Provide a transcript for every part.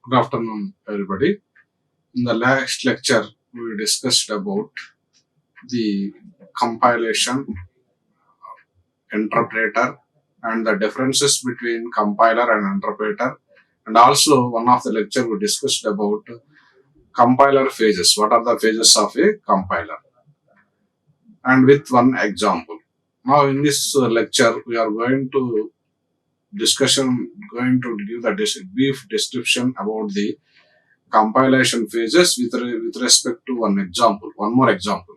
Good afternoon, everybody. In the last lecture, we discussed about the compilation, interpreter, and the differences between compiler and interpreter. And also, one of the lecture we discussed about compiler phases. What are the phases of a compiler? And with one example. Now, in this lecture, we are going to give the brief description about the compilation phases with respect to one more example.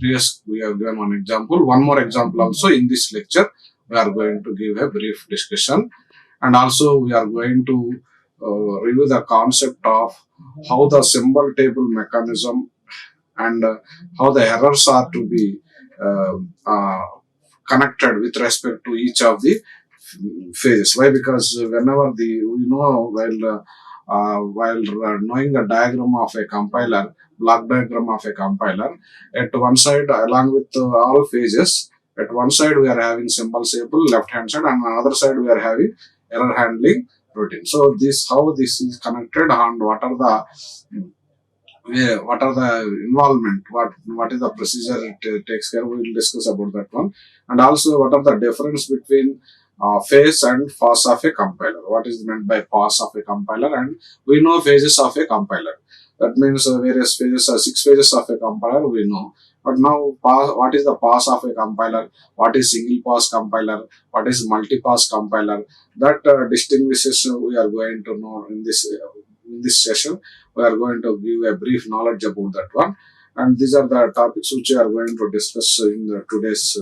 Yes, we have given one example. One more example also in this lecture. We are going to give a brief discussion, and also we are going to review the concept of how the symbol table mechanism and how the errors are to be uh, uh, connected with respect to each of the phases. Why? Because whenever while knowing the diagram of a compiler, block diagram of a compiler, at one side along with all phases, at one side we are having symbol table, left hand side, and on the other side we are having error handling routine. So this how this is connected and what are the involvement, what is the procedure it takes care. We will discuss about that one, and also what are the difference between phase and pass of a compiler. What is meant by pass of a compiler? And we know phases of a compiler. That means various phases, six phases of a compiler we know. But now, what is the pass of a compiler? What is single pass compiler? What is multi-pass compiler? That distinguishes we are going to know in this session. We are going to give a brief knowledge about that one. And these are the topics which we are going to discuss in today's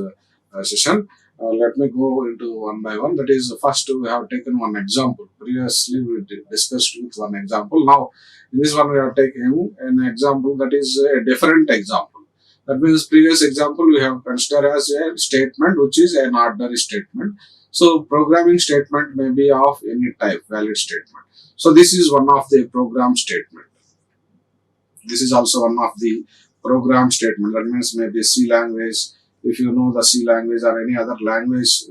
session. Let me go into one by one. That is, first we have taken one example. Previously, we discussed with one example. Now, in this one, we are taking an example that is a different example. That means, previous example we have considered as a statement which is an ordinary statement. So, programming statement may be of any type, valid statement. So, this is one of the program statement. This is also one of the program statement. That means maybe C language. If you know the C language or any other language,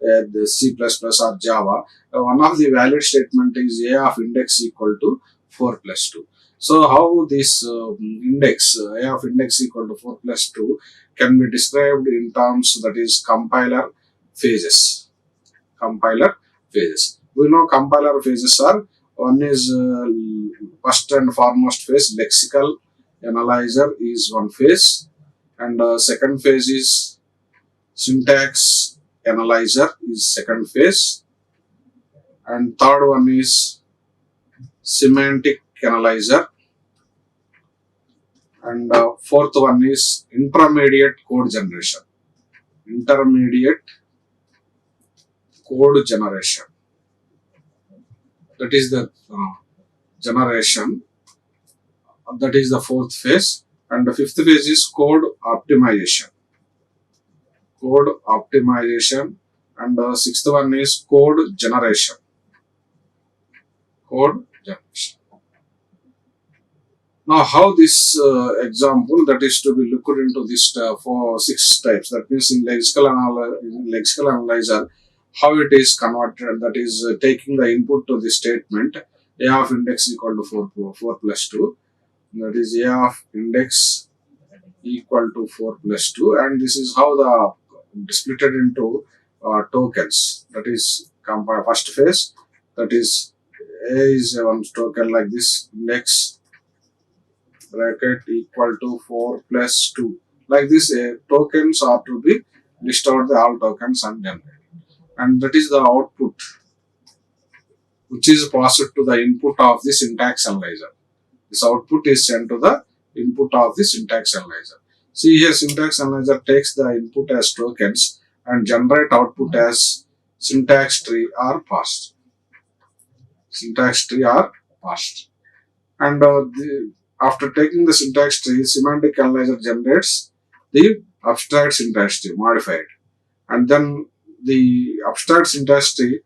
the C++ or Java, one of the valid statement is A of index equal to 4 plus 2. So how this index, A of index equal to 4 plus 2 can be described in terms that is compiler phases. Compiler phases. We know compiler phases are, one is first and foremost phase, lexical analyzer is one phase, and second phase is syntax analyzer is second phase, and third one is semantic analyzer, and fourth one is intermediate code generation. Intermediate code generation. That is the generation. That is the fourth phase, and the fifth phase is code optimization. Code optimization, and the sixth one is code generation. Code generation. Now, how this example that is to be looked into this for six types. That means in lexical analyzer, how it is converted. That is taking the input to the statement A of index equal to 4 plus 2. That is A of index equal to 4 plus 2, and this is how the split it into tokens. That is first phase. That is A is one token like this, index bracket equal to 4 plus 2. Like this, tokens are to be list out the all tokens and generate. And that is the output which is passed to the input of the syntax analyzer. This output is sent to the input of the syntax analyzer. See here, syntax analyzer takes the input as tokens and generate output as syntax tree or passed. Syntax tree or passed. And after taking the syntax tree, semantic analyzer generates the abstract syntax tree, modified. And then the abstract syntax tree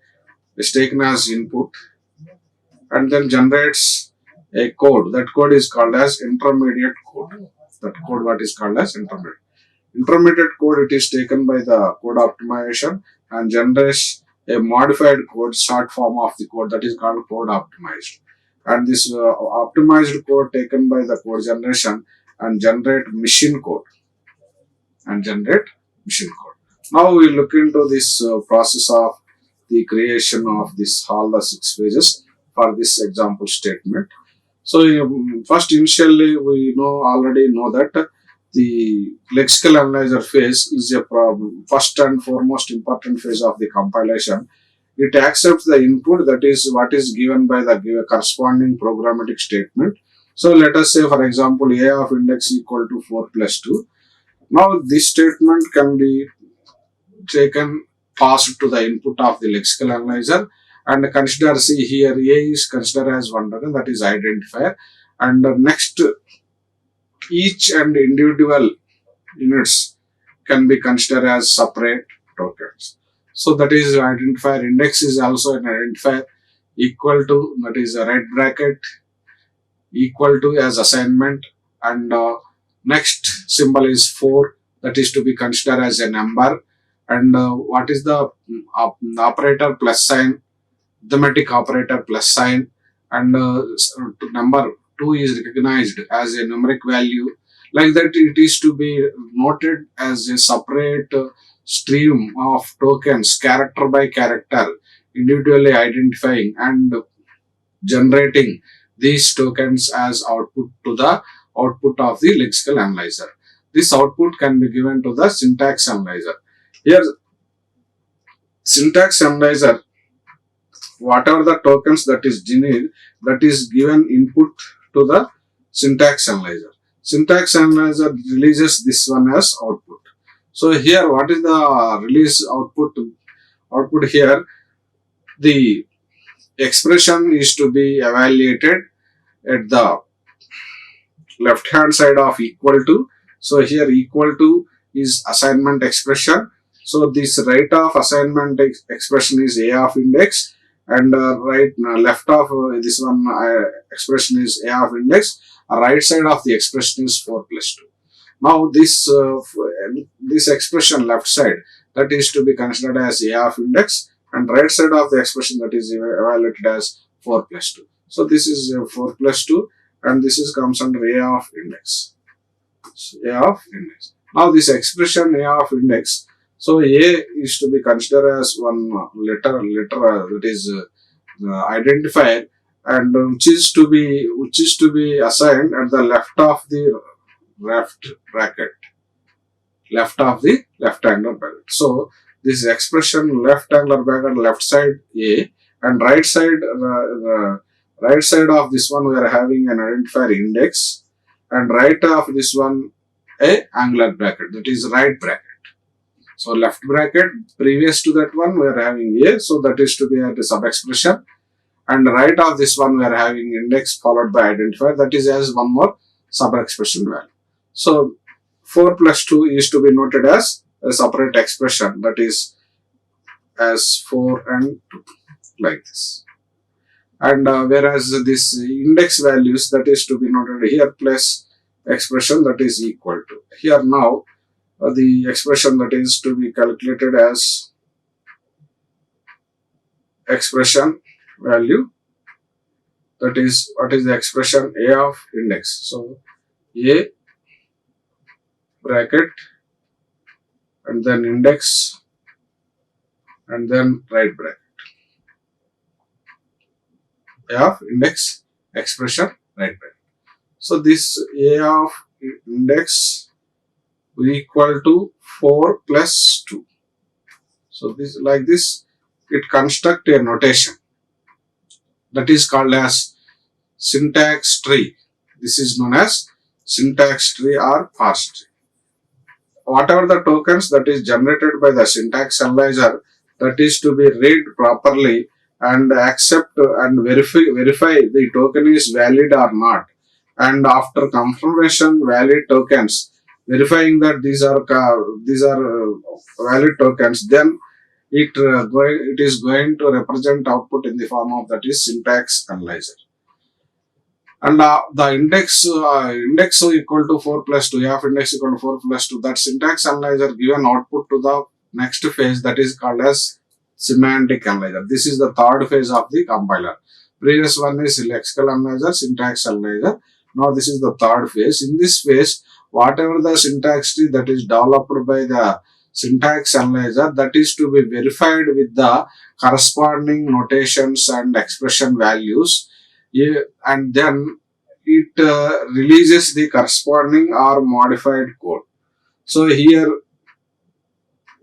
is taken as input and then generates a code. That code is called as intermediate code. That code what is called as intermediate. Intermediate code, it is taken by the code optimization and generates a modified code, short form of the code, that is called code optimized. and this optimized code taken by the code generation and generate machine code and generate machine code. Now we look into this process of the creation of this all the 6 phases for this example statement. So first initially we already know that the lexical analyzer phase is a first and foremost important phase of the compilation. It accepts the input, that is what is given by the corresponding programmatic statement. So let us say, for example, a of index equal to 4 plus 2. Now this statement can be taken, passed to the input of the lexical analyzer, and consider, see here, a is considered as one token, that is identifier, and next each and individual units can be considered as separate tokens. So that is identifier. Index is also an identifier. Equal to, that is a right bracket, equal to as assignment, and next symbol is 4, that is to be considered as a number, and what is the operator plus sign, arithmetic operator plus sign, and number 2 is recognized as a numeric value. Like that, it is to be noted as a separate stream of tokens, character by character, individually identifying and generating these tokens as output to the output of the lexical analyzer. This output can be given to the syntax analyzer. Here, syntax analyzer, whatever the tokens that is generated, that is given input to the syntax analyzer. Syntax analyzer releases this one as output. So here, what is the release output? Output here, the expression is to be evaluated at the left hand side of equal to. So here equal to is assignment expression. So this right of assignment expression is a of index, and left of this one expression is a of index. Right side of the expression is 4 plus 2. Now this expression left side, that is to be considered as a of index, and right side of the expression, that is evaluated as 4 plus 2. So this is 4 plus 2, and this is comes under a of index. So a of index. Now this expression a of index, so a is to be considered as one letter that is identifier, and which is to be assigned at the left of the left bracket, left of the left angular bracket. So this expression left angular bracket, left side a, and right side of this one we are having an identifier index, and right of this one a angular bracket, that is right bracket. So left bracket, previous to that one we are having a, so that is to be at a sub expression, and right of this one we are having index followed by identifier, that is as one more sub expression value. So 4 plus 2 is to be noted as a separate expression, that is as 4 and 2, like this. And whereas this index values, that is to be noted here plus expression, that is equal to. Here now the expression that is to be calculated as expression value, that is what is the expression a of index. So a bracket and then index and then right bracket, a of index expression right bracket. So this a of index equal to 4 plus 2. So this, like this, it construct a notation that is called as syntax tree. This is known as syntax tree or parse tree. Whatever the tokens that is generated by the syntax analyzer, that is to be read properly and accept and verify the token is valid or not. And after confirmation valid tokens, verifying that these are valid tokens, then it is going to represent output in the form of, that is syntax analyzer. And the index equal to 4 plus 2, a of index equal to 4 plus 2, that syntax analyzer given output to the next phase, that is called as semantic analyzer. This is the third phase of the compiler. Previous one is lexical analyzer, syntax analyzer. Now this is the third phase. In this phase, whatever the syntax tree that is developed by the syntax analyzer, that is to be verified with the corresponding notations and expression values. And then it releases the corresponding or modified code. So here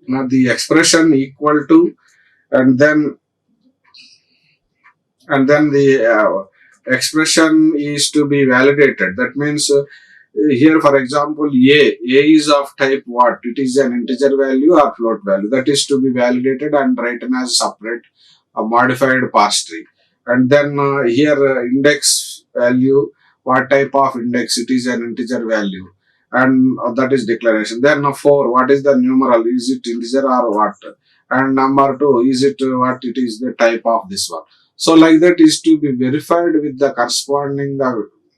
the expression equal to, and then the expression is to be validated. That means here, for example, a is of type what? It is an integer value or float value. That is to be validated and written as separate modified parse tree. And then here index value, what type of index? It is an integer value, and that is declaration. Then 4, what is the numeral? Is it integer or what? And number 2, is it what? It is the type of this one. So like that is to be verified with the corresponding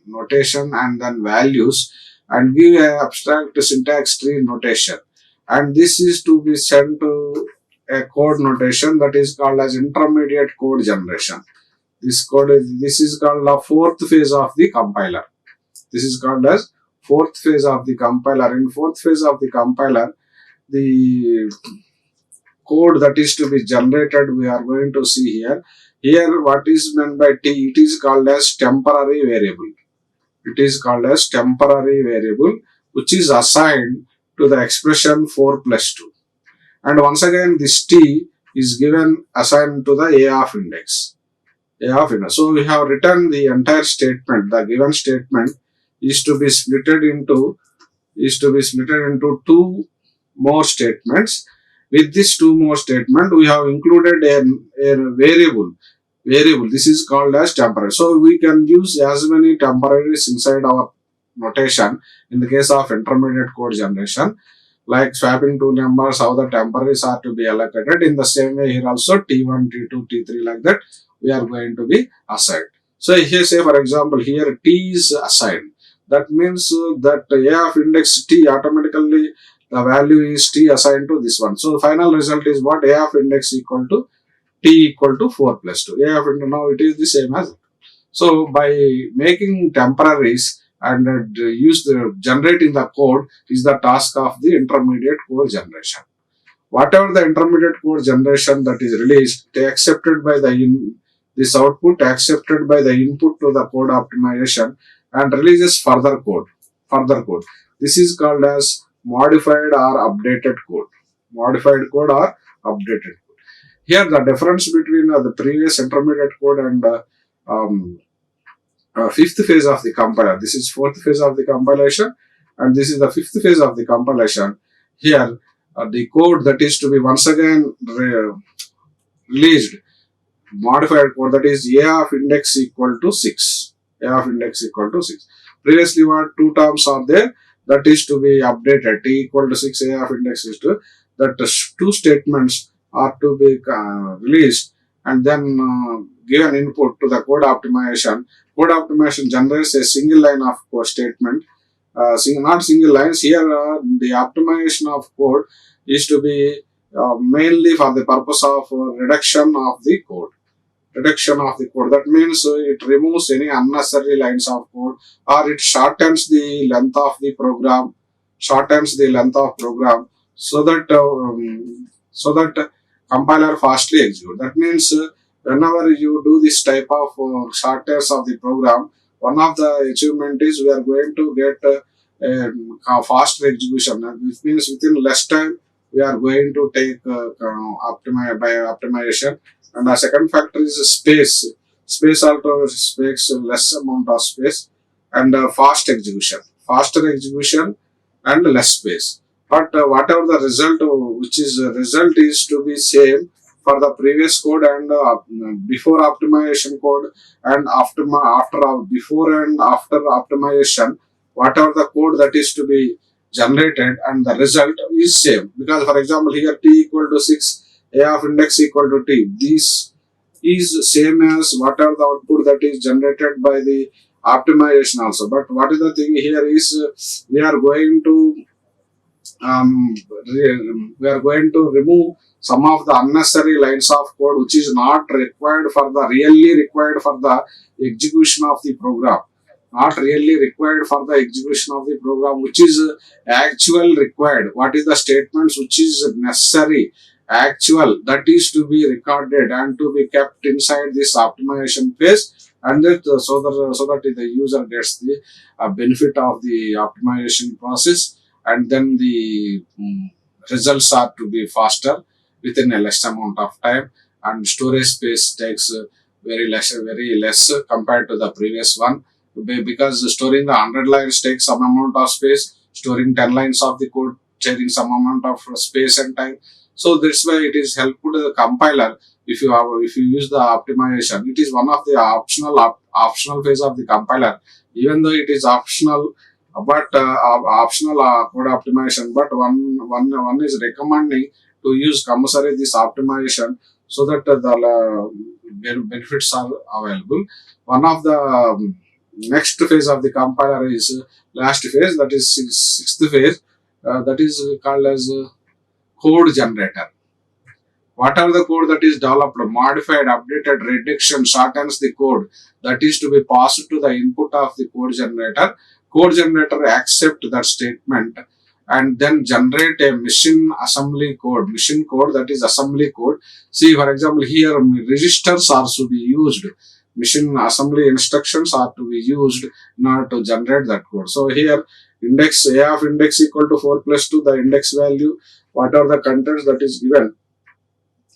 notation and then values, and give a abstract syntax tree notation. And this is to be sent to a code notation that is called as intermediate code generation. This is called the fourth phase of the compiler. This is called as fourth phase of the compiler. In fourth phase of the compiler, the code that is to be generated, we are going to see here. Here, what is meant by T? It is called as temporary variable. It is called as temporary variable, which is assigned to the expression 4 plus 2. And once again, this T is given assigned to the A of index. So we have written the entire statement. The given statement is to be splitted into two more statements. With this two more statement, we have included a variable. This is called as temporary. So we can use as many temporaries inside our notation in the case of intermediate code generation, like swapping two numbers, how the temporaries are to be allocated. In the same way here also, T1, T2, T3, like that we are going to be assigned. So here, say for example, here T is assigned. That means that A of index T, automatically the value is T assigned to this one. So the final result is what? A of index equal to T equal to 4 plus 2. A of index, now it is the same as. So by making temporaries and generating the code is the task of the intermediate code generation. Whatever the intermediate code generation that is released, they accepted by this output accepted by the input to the code optimization and releases further code. This is called as modified or updated code. Modified code or updated code. Here the difference between the previous intermediate code and fifth phase of the compiler. This is fourth phase of the compilation, and this is the fifth phase of the compilation. Here the code that is to be once again released, modified code, that is A of index equal to 6. A of index equal to 6. Previously what two terms are there, that is to be updated. T equal to 6, A of index is to, that two statements are to be released and then given input to the code optimization. Code optimization generates a single line of code statement. Not single lines. Here the optimization of code is to be mainly for the purpose of reduction of the code. That means it removes any unnecessary lines of code, or it shortens the length of the program. So that compiler fastly execute. That means whenever you do this type of shortness of the program, one of the achievement is we are going to get a faster execution. Which means within less time we are going to take optimization. And the second factor is space. Space also takes less amount of space and faster execution and less space. But whatever the result is to be same for the previous code and before optimization code and before and after optimization, whatever the code that is to be generated and the result is same. Because for example here T equal to 6, A of index equal to T. This is same as whatever the output that is generated by the optimization also. But what is the thing here is we are going to we are going to remove some of the unnecessary lines of code which is not required for the really required for the execution of the program, not really required for the execution of the program, which is actual required. What is the statements which is necessary, actual, that is to be recorded and to be kept inside this optimization phase, and that so that the user gets the benefit of the optimization process, and then the results are to be faster within a less amount of time, and storage space takes very less compared to the previous one, because storing the 100 lines takes some amount of space, storing 10 lines of the code sharing some amount of space and time. So that's why it is helpful to the compiler. If you use the optimization, it is one of the optional phase of the compiler, even though it is optional, but optional code optimization, but one is recommending to use compulsory this optimization, so that the benefits are available. One of the next phase of the compiler is last phase, that is sixth phase, that is called as code generator. Whatever the code that is developed, modified, updated, reduction, shortens the code that is to be passed to the input of the code generator. Code generator accept that statement and then generate a machine assembly code. Machine code, that is assembly code. See, for example, here registers are to be used. Machine assembly instructions are to be used in order to generate that code. So here index A of index equal to 4 plus 2, the index value, what are the contents that is given,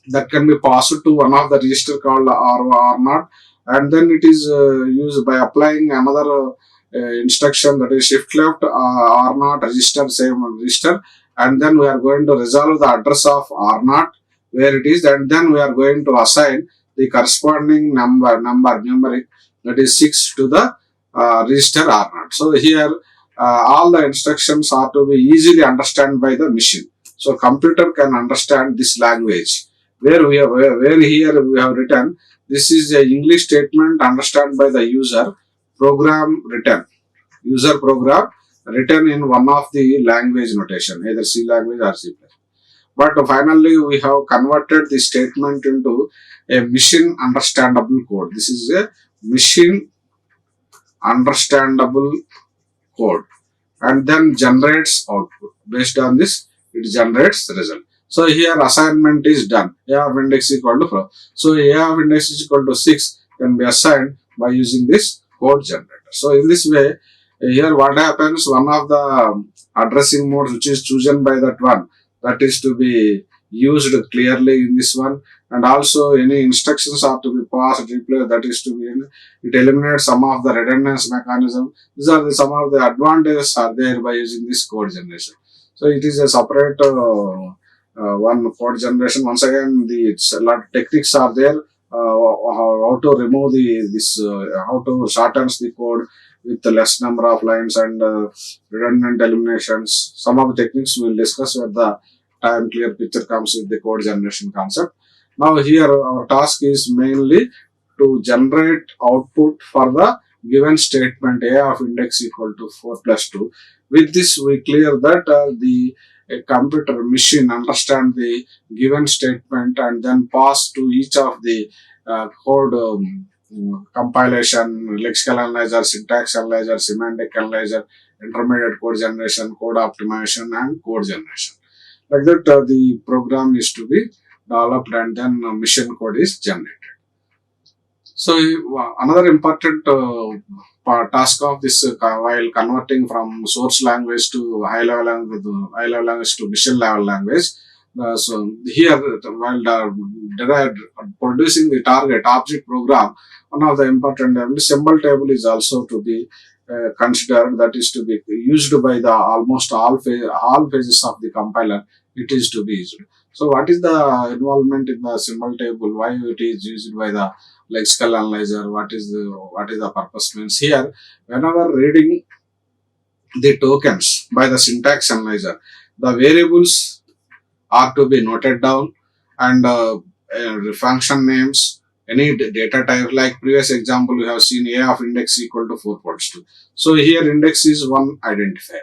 that can be passed to one of the register called R0, and then it is used by applying another instruction, that is shift left R0 register, same register, and then we are going to resolve the address of R0 where it is, and then we are going to assign the corresponding numeric, that is 6 to the register R0. So here all the instructions are to be easily understood by the machine. So computer can understand this language. Where here we have written, this is a English statement understood by the user program written in one of the language notation, either C language or C++. But finally we have converted the statement into a machine understandable code. This is a machine understandable code, and then generates output. Based on this, it generates the result. So here assignment is done. A of index equal to 4. So A of index is equal to 6 can be assigned by using this code generator. So in this way, here what happens, one of the addressing modes which is chosen by that one, that is to be used clearly in this one, and also any instructions are to be passed, replay, that is to be in. It eliminates some of the redundancy mechanism. These are some of the advantages are there by using this code generation. So it is a separate one code generation. Once again, a lot of techniques are there. How to remove how to shorten the code with the less number of lines and redundant eliminations. Some of the techniques we will discuss when the time clear picture comes with the code generation concept. Now here our task is mainly to generate output for the given statement A of index equal to 4 plus 2. With this we clear that a computer machine understand the given statement and then pass to each of the code compilation, lexical analyzer, syntax analyzer, semantic analyzer, intermediate code generation, code optimization, and code generation. Like that, the program is to be developed and then machine code is generated. So another important task of this while converting from source language to high level language to machine level language. So here while producing the target object program, one of the important symbol table is also to be considered, that is to be used by the almost all phases of the compiler. It is to be used. So what is the involvement in the symbol table? Why it is used by the lexical analyzer? What is the purpose means here? Whenever reading the tokens by the syntax analyzer, the variables are to be noted down, and function names, any data type, like previous example we have seen A of index equal to 4 plus 2. So here index is one identifier.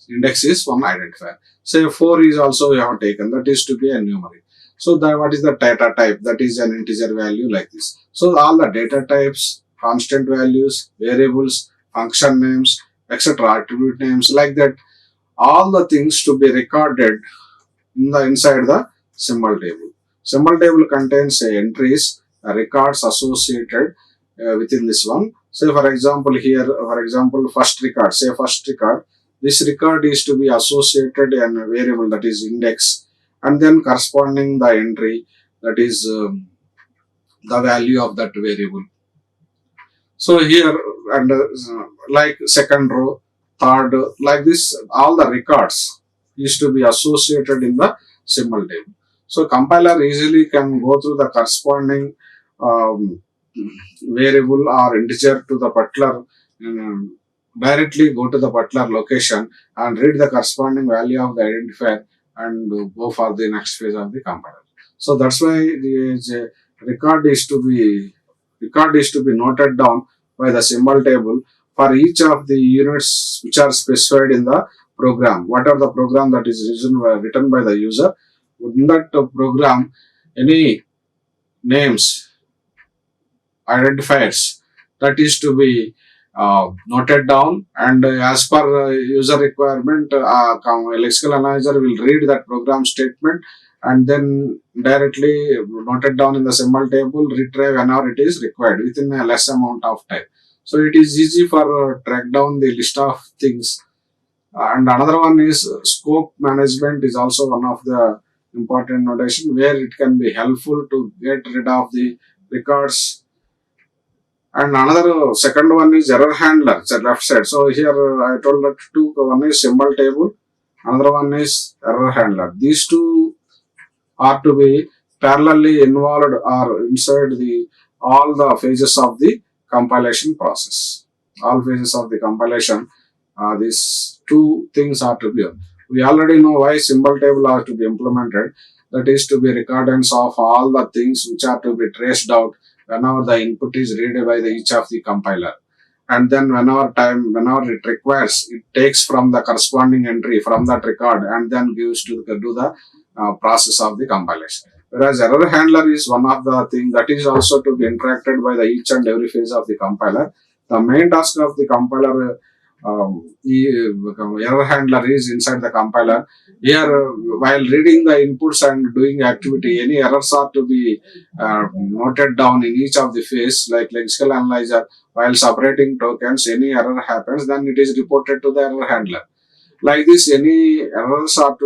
Index is one identifier. Say 4 is also you have taken, that is to be a numeric. So that what is the data type? That is an integer value like this. So all the data types, constant values, variables, function names, etc., attribute names like that, all the things to be recorded inside the symbol table. Symbol table contains entries, records associated within this one. Say for example here, first record. Say first record. This record is to be associated in a variable, that is index, and then corresponding the entry, that is the value of that variable. So here, and like second row, third, like this, all the records is to be associated in the symbol table. So compiler easily can go through the corresponding variable or integer to the particular, directly go to the particular location and read the corresponding value of the identifier and go for the next phase of the compiler. So that's why the record is to be noted down by the symbol table for each of the units which are specified in the program. Whatever the program that is written by the user, in that program, any names, identifiers, that is to be noted down, and as per user requirement, lexical analyzer will read that program statement and then directly noted down in the symbol table, retrieve whenever it is required within a less amount of time. So it is easy for track down the list of things. And another one is scope management is also one of the important notation where it can be helpful to get rid of the records. And another second one is error handler, it's the left side. So here I told that two, one is symbol table, another one is error handler. These two are to be parallelly involved or inside the all the phases of the compilation process. All phases of the compilation, these two things are to be. We already know why symbol table are to be implemented. That is to be recordance of all the things which are to be traced out whenever the input is read by each of the compiler. And then whenever it requires, it takes from the corresponding entry from that record and then gives to do the process of the compilation. Whereas error handler is one of the things that is also to be interacted by the each and every phase of the compiler. The main task of the compiler, error handler is inside the compiler. Here, while reading the inputs and doing activity, any errors are to be noted down in each of the phase, like lexical analyzer. While separating tokens, any error happens, then it is reported to the error handler. Like this, any errors are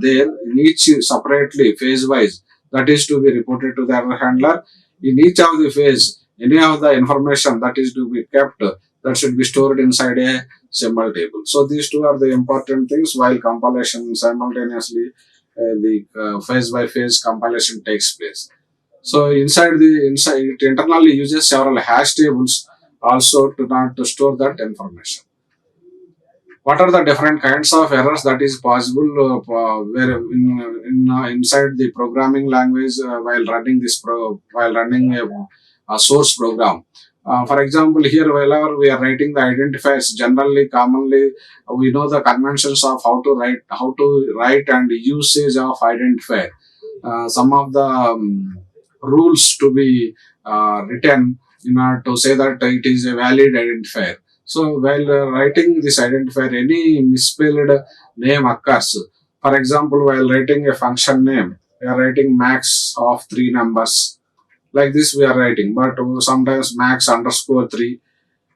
there in each separately, phase wise, that is to be reported to the error handler. In each of the phase, any of the information that is to be kept, that should be stored inside a symbol table. So these two are the important things while compilation simultaneously, the phase by phase compilation takes place. So inside it internally uses several hash tables also to store that information. What are the different kinds of errors that is possible where inside the programming language while running a source program? For example, here whenever we are writing the identifiers, commonly we know the conventions of how to write and usage of identifier. Some of the rules to be written in order to say that it is a valid identifier. So while writing this identifier, any misspelled name occurs. For example, while writing a function name, we are writing max of 3 numbers. Like this we are writing, but sometimes max underscore 3,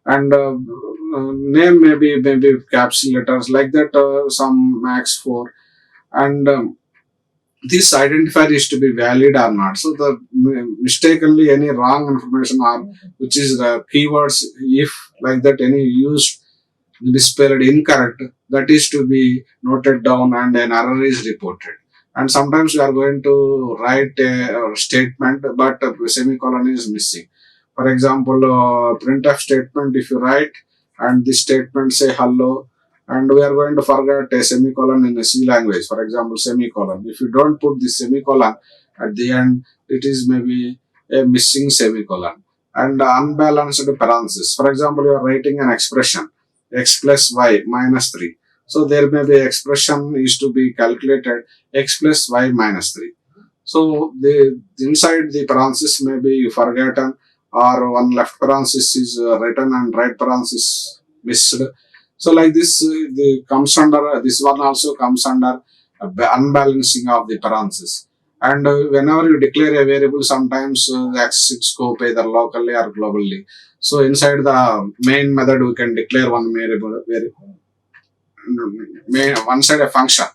and name maybe capital letters like that, some max 4, and this identifier is to be valid or not. So the mistakenly any wrong information or which is the keywords, if like that any used misspelled incorrect, that is to be noted down and an error is reported. And sometimes we are going to write a statement but a semicolon is missing. For example, printf statement if you write and this statement say hello, and we are going to forget a semicolon in a C language, for example semicolon. If you don't put the semicolon at the end, it is maybe a missing semicolon. And unbalanced parenthesis. For example, you are writing an expression x plus y minus 3. So there may be expression is to be calculated x plus y minus 3. So the inside the parenthesis may be forgotten, or one left parenthesis is written and right parenthesis missed. So like this, the comes under this one also comes under unbalancing of the parenthesis. And whenever you declare a variable, sometimes the accessing scope either locally or globally. So inside the main method, we can declare one variable, one side a function.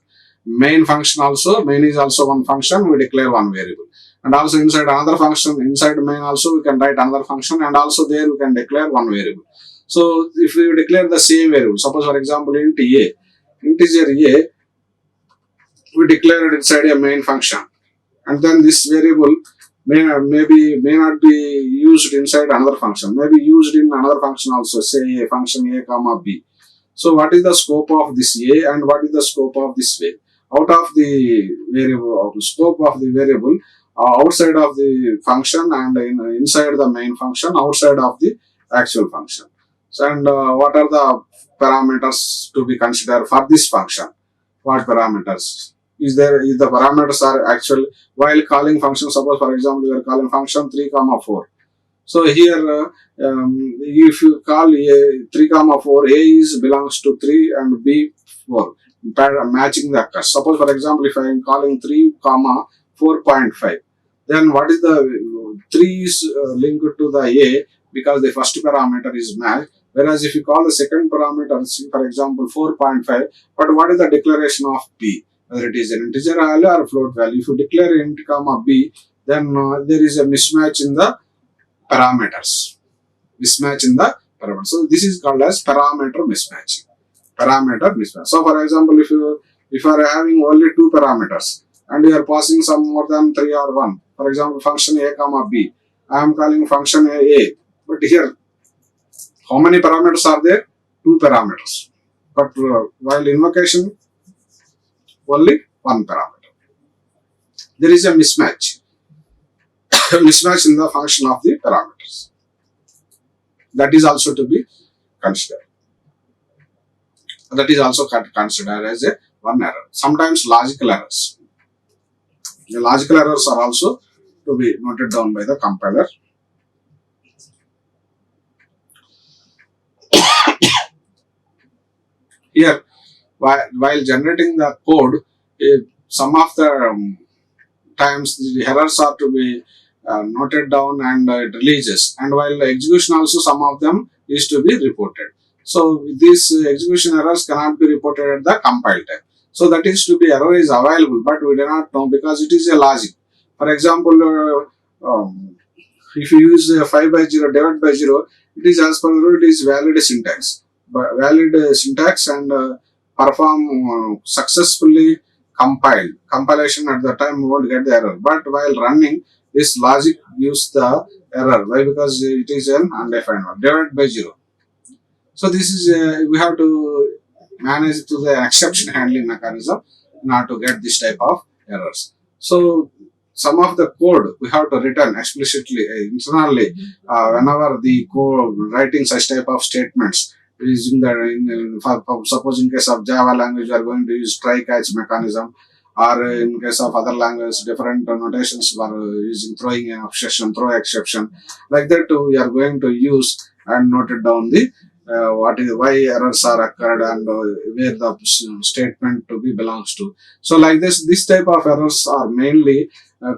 Main function also, main is also one function, we declare one variable. And also inside another function, inside main also we can write another function, and also there we can declare one variable. So if we declare the same variable, suppose for example int a, integer a, we declare it inside a main function, and then this variable may not be used inside another function, may be used in another function also, say a function a comma b. So what is the scope of this a and what is the scope of this way? Out of the variable, scope of the variable, outside of the function, and inside the main function, outside of the actual function. So, and what are the parameters to be considered for this function? What parameters? Is the parameters are actual while calling function? Suppose for example we are calling function 3 comma 4. So here if you call a 3 comma 4, a is belongs to 3 and b 4, matching the occurs. Suppose for example if I am calling 3 comma 4.5, then what is the 3 is linked to the a because the first parameter is matched. Whereas if you call the second parameter, for example 4.5, but what is the declaration of b? Whether it is an integer value or float value. If you declare int comma b, then there is a mismatch in the parameters. Mismatch in the parameters. So this is called as parameter mismatch. Parameter mismatch. So for example, if you are having only two parameters and you are passing some more than 3 or 1, for example function a comma b, I am calling function a, but here how many parameters are there? 2 parameters. But while invocation, only 1 parameter. There is a mismatch. Mismatch in the function of the parameters. That is also to be considered. That is also considered as a one error. Sometimes logical errors. The logical errors are also to be noted down by the compiler. Here, while generating the code, some of the times the errors are to be noted down and it releases, and while execution also some of them is to be reported. So these execution errors cannot be reported at the compile time. So that is to be error is available, but we do not know because it is a logic. For example, if you use 5 by 0 divided by 0, it is as per the rule, it is valid syntax. But valid syntax and perform successfully compiled. Compilation at the time we won't get the error. But while running, this logic gives the error. Why? Because it is an undefined one. Divided by 0. So this is we have to manage to the exception handling mechanism not to get this type of errors. So some of the code we have to return explicitly internally whenever the code writing such type of statements. Using suppose in case of Java language you are going to use try catch mechanism, or in case of other languages different notations for using throwing an exception, throw exception, like that we are going to use and noted down the why errors are occurred and where the statement to be belongs to. So like this type of errors are mainly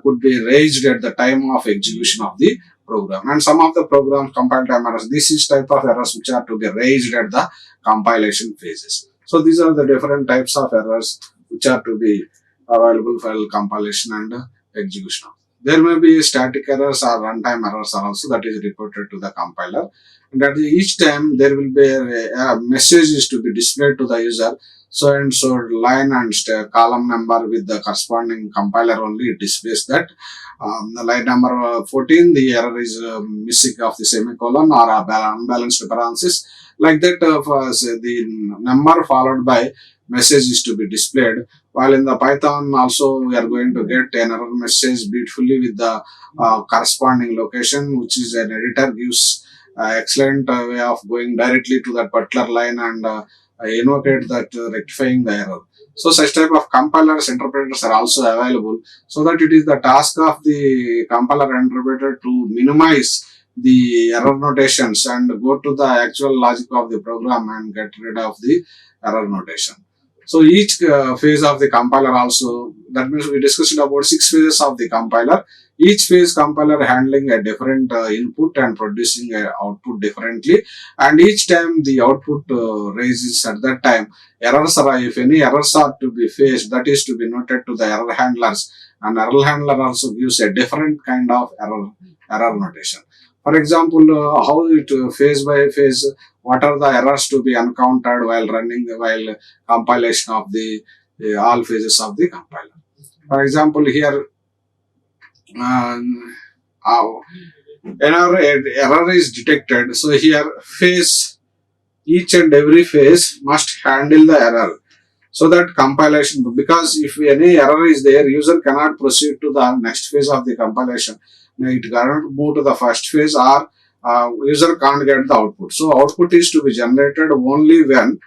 could be raised at the time of execution of the program, and some of the programs compile time errors. This is type of errors which are to be raised at the compilation phases. So these are the different types of errors which are to be available for compilation and execution. There may be static errors or runtime errors are also that is reported to the compiler, and at each time there will be a message is to be displayed to the user. So and so line and column number with the corresponding compiler only it displays that. The line number 14, the error is missing of the semicolon or unbalanced parenthesis. Like that, the number followed by message is to be displayed. While in the Python also we are going to get an error message beautifully with the corresponding location, which is an editor gives excellent way of going directly to that particular line and invocate that rectifying the error. So such type of compilers interpreters are also available, so that it is the task of the compiler interpreter to minimize the error notations and go to the actual logic of the program and get rid of the error notation. So each phase of the compiler also, that means we discussed about 6 phases of the compiler. Each phase compiler handling a different input and producing a output differently, and each time the output raises at that time, errors are, if any errors are to be faced, that is to be noted to the error handlers, and error handler also gives a different kind of error notation. For example, how it phase by phase, what are the errors to be encountered while running, while compilation of the all phases of the compiler. For example, here uh, error is detected. So here phase, each and every phase must handle the error, so that compilation, because if any error is there, user cannot proceed to the next phase of the compilation. Now it cannot move to the first phase, or user can't get the output. So output is to be generated only when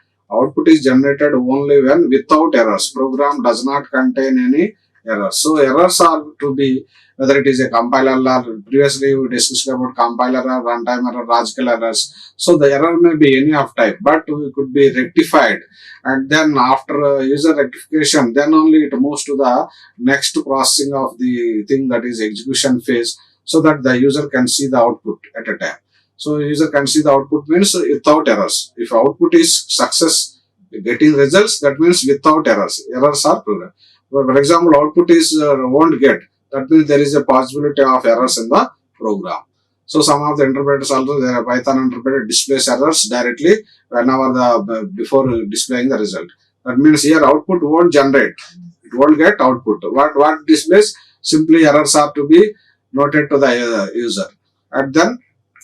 without errors. Program does not contain any errors. So errors are to be, whether it is a compiler, or previously we discussed about compiler or runtime error, logical errors. So the error may be any of type, but it could be rectified, and then after user rectification, then only it moves to the next processing of the thing, that is execution phase, so that the user can see the output at a time. So user can see the output means without errors. If output is success, getting results, that means without errors. Errors are programmed. For example, output is won't get, that means there is a possibility of errors in the program. So some of the interpreters also, the Python interpreter displays errors directly whenever before displaying the result. That means here output won't generate, it won't get output. What displays, simply errors are to be noted to the user, and then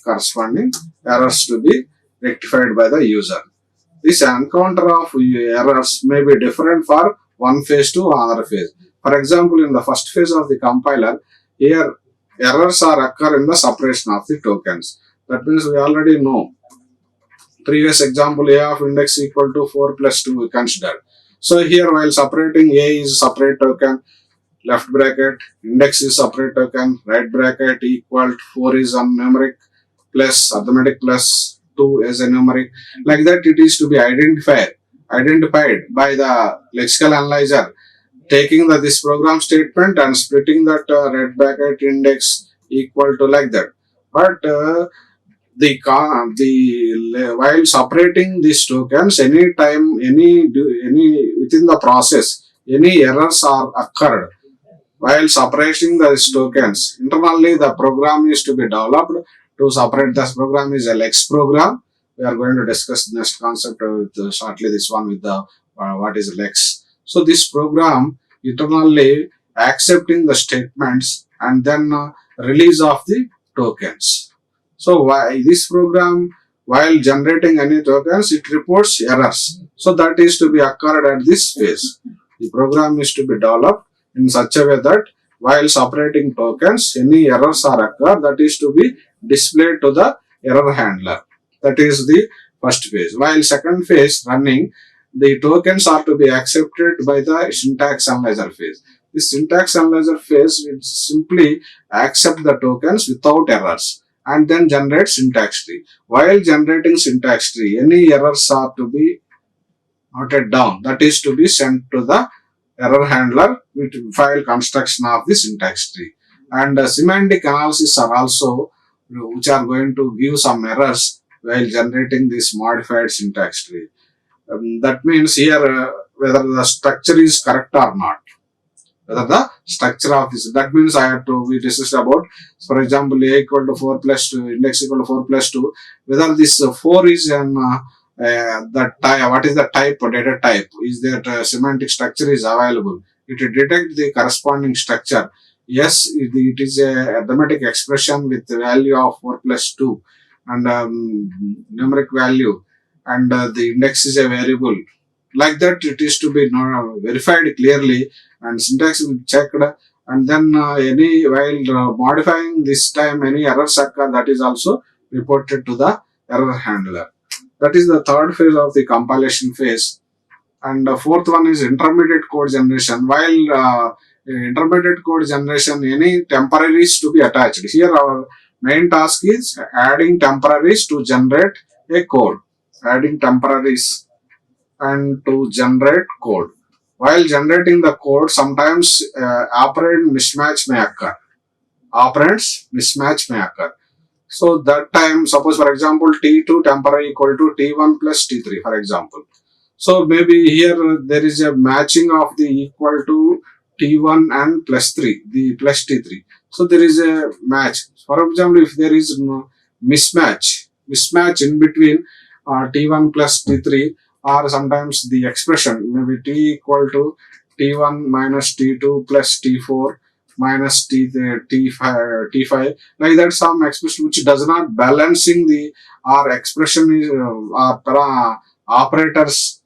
corresponding errors to be rectified by the user. This encounter of errors may be different for one phase to another phase. For example, in the first phase of the compiler, here errors are occur in the separation of the tokens. That means we already know. Previous example, A of index equal to 4 plus 2 we considered. So here, while separating, A is separate token, left bracket, index is separate token, right bracket, equal to 4 is a numeric, plus arithmetic plus 2 is a numeric. Like that, it is to be identified by the lexical analyzer, taking this program statement and splitting that red bracket index equal to, like that. But while separating these tokens, any within the process, any errors are occurred while separating these tokens. Internally, the program is to be developed to separate. This program is a Lex program. We are going to discuss next concept with shortly. This one with the what is Lex. So this program internally accepting the statements and then release of the tokens. So why this program, while generating any tokens, it reports errors. So that is to be occurred at this phase. The program is to be developed in such a way that while separating tokens, any errors are occur, that is to be displayed to the error handler. That is the first phase. While second phase running, the tokens are to be accepted by the syntax analyzer phase. The syntax analyzer phase will simply accept the tokens without errors and then generate syntax tree. While generating syntax tree, any errors are to be noted down. That is to be sent to the error handler with file construction of the syntax tree. And semantic analysis are also, which are going to give some errors while generating this modified syntax tree. That means here whether the structure is correct or not. Whether the structure of this, that means I have to, we discussed about, for example, A equal to 4 plus 2, index equal to 4 plus 2, whether this 4 is an the type, what is the type or data type, is that semantic structure is available. It will detect the corresponding structure. Yes, it is a arithmetic expression with the value of 4 plus 2 and numeric value, and the index is a variable. Like that, it is to be verified clearly, and syntax will be checked, and then while modifying this time any errors occur, that is also reported to the error handler. That is the third phase of the compilation phase. And the fourth one is intermediate code generation. While intermediate code generation, any temporaries to be attached. Here our main task is adding temporaries to generate a code. Adding temporaries and to generate code. While generating the code, sometimes operand mismatch may occur. Operands mismatch may occur. So that time, suppose for example, T2 temporary equal to T1 plus T3, for example. So maybe here there is a matching of the equal to T1 and plus 3, the plus T3. So there is a match. For example, if there is no mismatch in between T1 plus T3, or sometimes the expression maybe T equal to T1 minus T2 plus T4 minus T5, like that, some expression which does not balancing the our expression is operators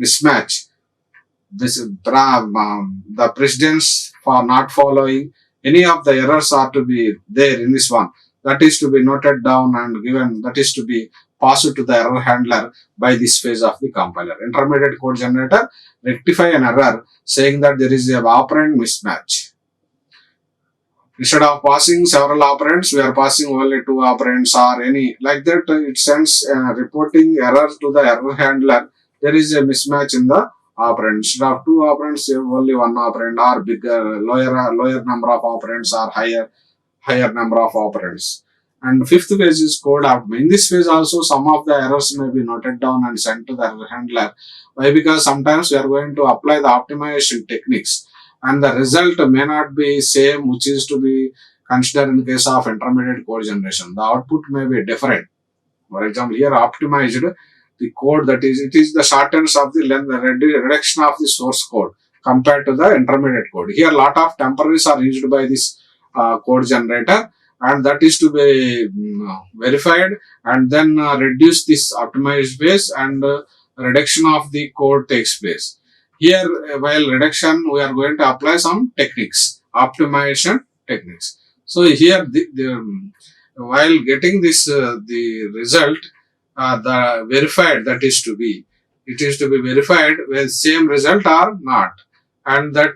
mismatch. This the precedence for not following any of the errors are to be there in this one. That is to be noted down and given. That is to be passed to the error handler by this phase of the compiler. Intermediate code generator rectify an error saying that there is a operand mismatch. Instead of passing several operands, we are passing only two operands or any like that. It sends reporting error to the error handler. There is a mismatch in the operand. Instead of two operands, you have only one operand, or bigger, lower number of operands, or higher number of operands. And fifth phase is code optimization. In this phase also, some of the errors may be noted down and sent to the error handler. Why? Because sometimes we are going to apply the optimization techniques, and the result may not be same which is to be considered in case of intermediate code generation. The output may be different. For example, here optimized the code, that is, it is the shortness of the length, the reduction of the source code compared to the intermediate code. Here lot of temporaries are used by this code generator, and that is to be verified, and then reduce this optimized phase, and reduction of the code takes place. Here, while reduction, we are going to apply some techniques, optimization techniques. So here, while getting this, the result, the verified, that is to be, it is to be verified whether same result or not, and that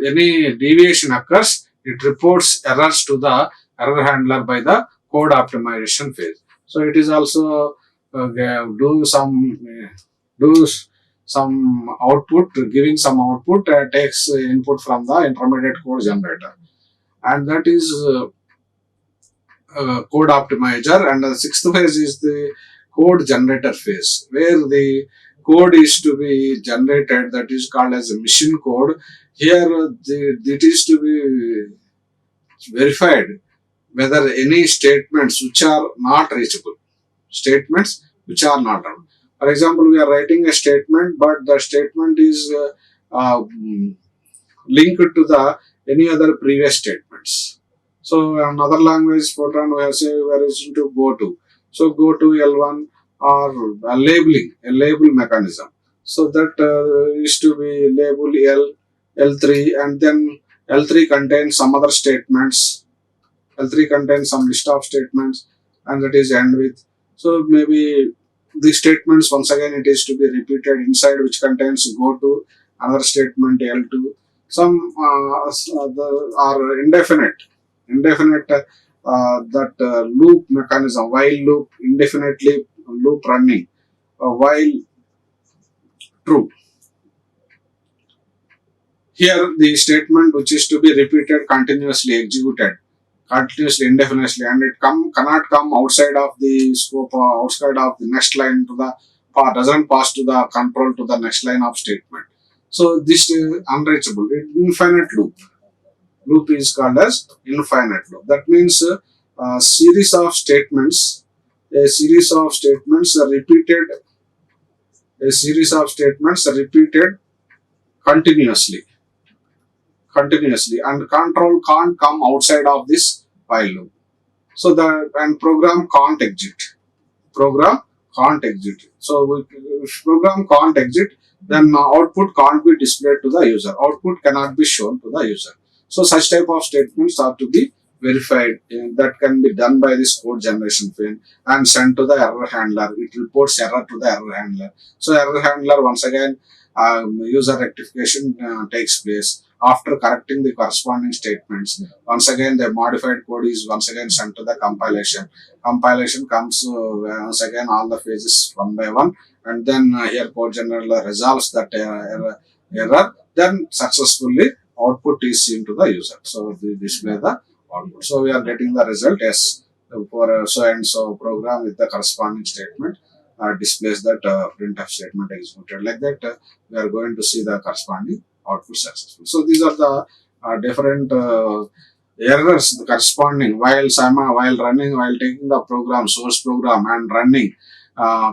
any deviation occurs, it reports errors to the error handler by the code optimization phase. So it is also do some output, giving some output, takes input from the intermediate code generator, and that is code optimizer. And the sixth phase is the code generator phase, where the code is to be generated, that is called as a machine code. Here it is to be verified whether any statements which are not reachable, statements which are not reachable. For example, we are writing a statement, but the statement is linked to the any other previous statements. So another language program, we have say we are using to go to. So go to L1, or a label mechanism. So that is to be label L3, and then L3 contains some other statements. L3 contains some list of statements, and that is end with. So maybe the statements, once again it is to be repeated inside, which contains go to another statement L2. Some are indefinite that loop mechanism, while loop, indefinitely loop running, while true. Here the statement which is to be repeated continuously, executed continuously, indefinitely, and it cannot come outside of the scope, outside of the next line to the doesn't pass to the control to the next line of statement. So this is unreachable. Infinite loop. Loop is called as infinite loop. That means a series of statements are repeated. A series of statements are repeated continuously, and control can't come outside of this while loop. So and program can't exit. So if program can't exit, then output can't be displayed to the user. Output cannot be shown to the user. So such type of statements are to be verified. That can be done by this code generation field and sent to the error handler. It reports error to the error handler. So error handler once again user rectification takes place after correcting the corresponding statements. Once again, the modified code is once again sent to the compilation. Compilation comes once again all the phases one by one, and then here code generator resolves that error. Then successfully output is seen to the user. So we display the output. So we are getting the result yes for so and so program with the corresponding statement. Displays that printf statement executed. Like that, we are going to see the corresponding output successful. So these are the different errors the corresponding while running, while taking the program, source program, and running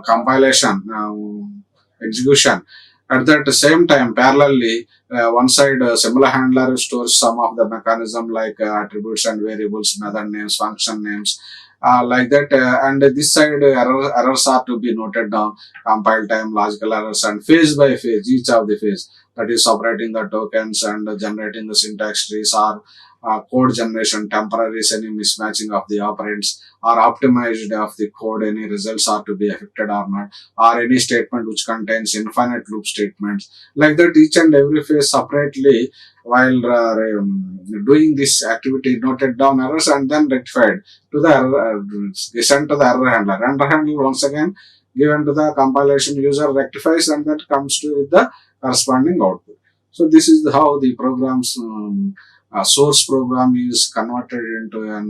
compilation, execution. At that same time, parallelly, one side similar handler stores some of the mechanism like attributes and variables, method names, function names, like that. And this side errors are to be noted down, compile time, logical errors, and phase by phase, each of the phase, that is separating the tokens and generating the syntax trees or code generation, temporaries, any mismatching of the operands, or optimized of the code, any results are to be affected or not, or any statement which contains infinite loop statements. Like that, each and every phase separately, while doing this activity, noted down errors and then rectified to the error, sent to the error handler. Error handler once again given to the compilation user, rectifies, and that comes to with the corresponding output. So this is how the program's source program is converted into a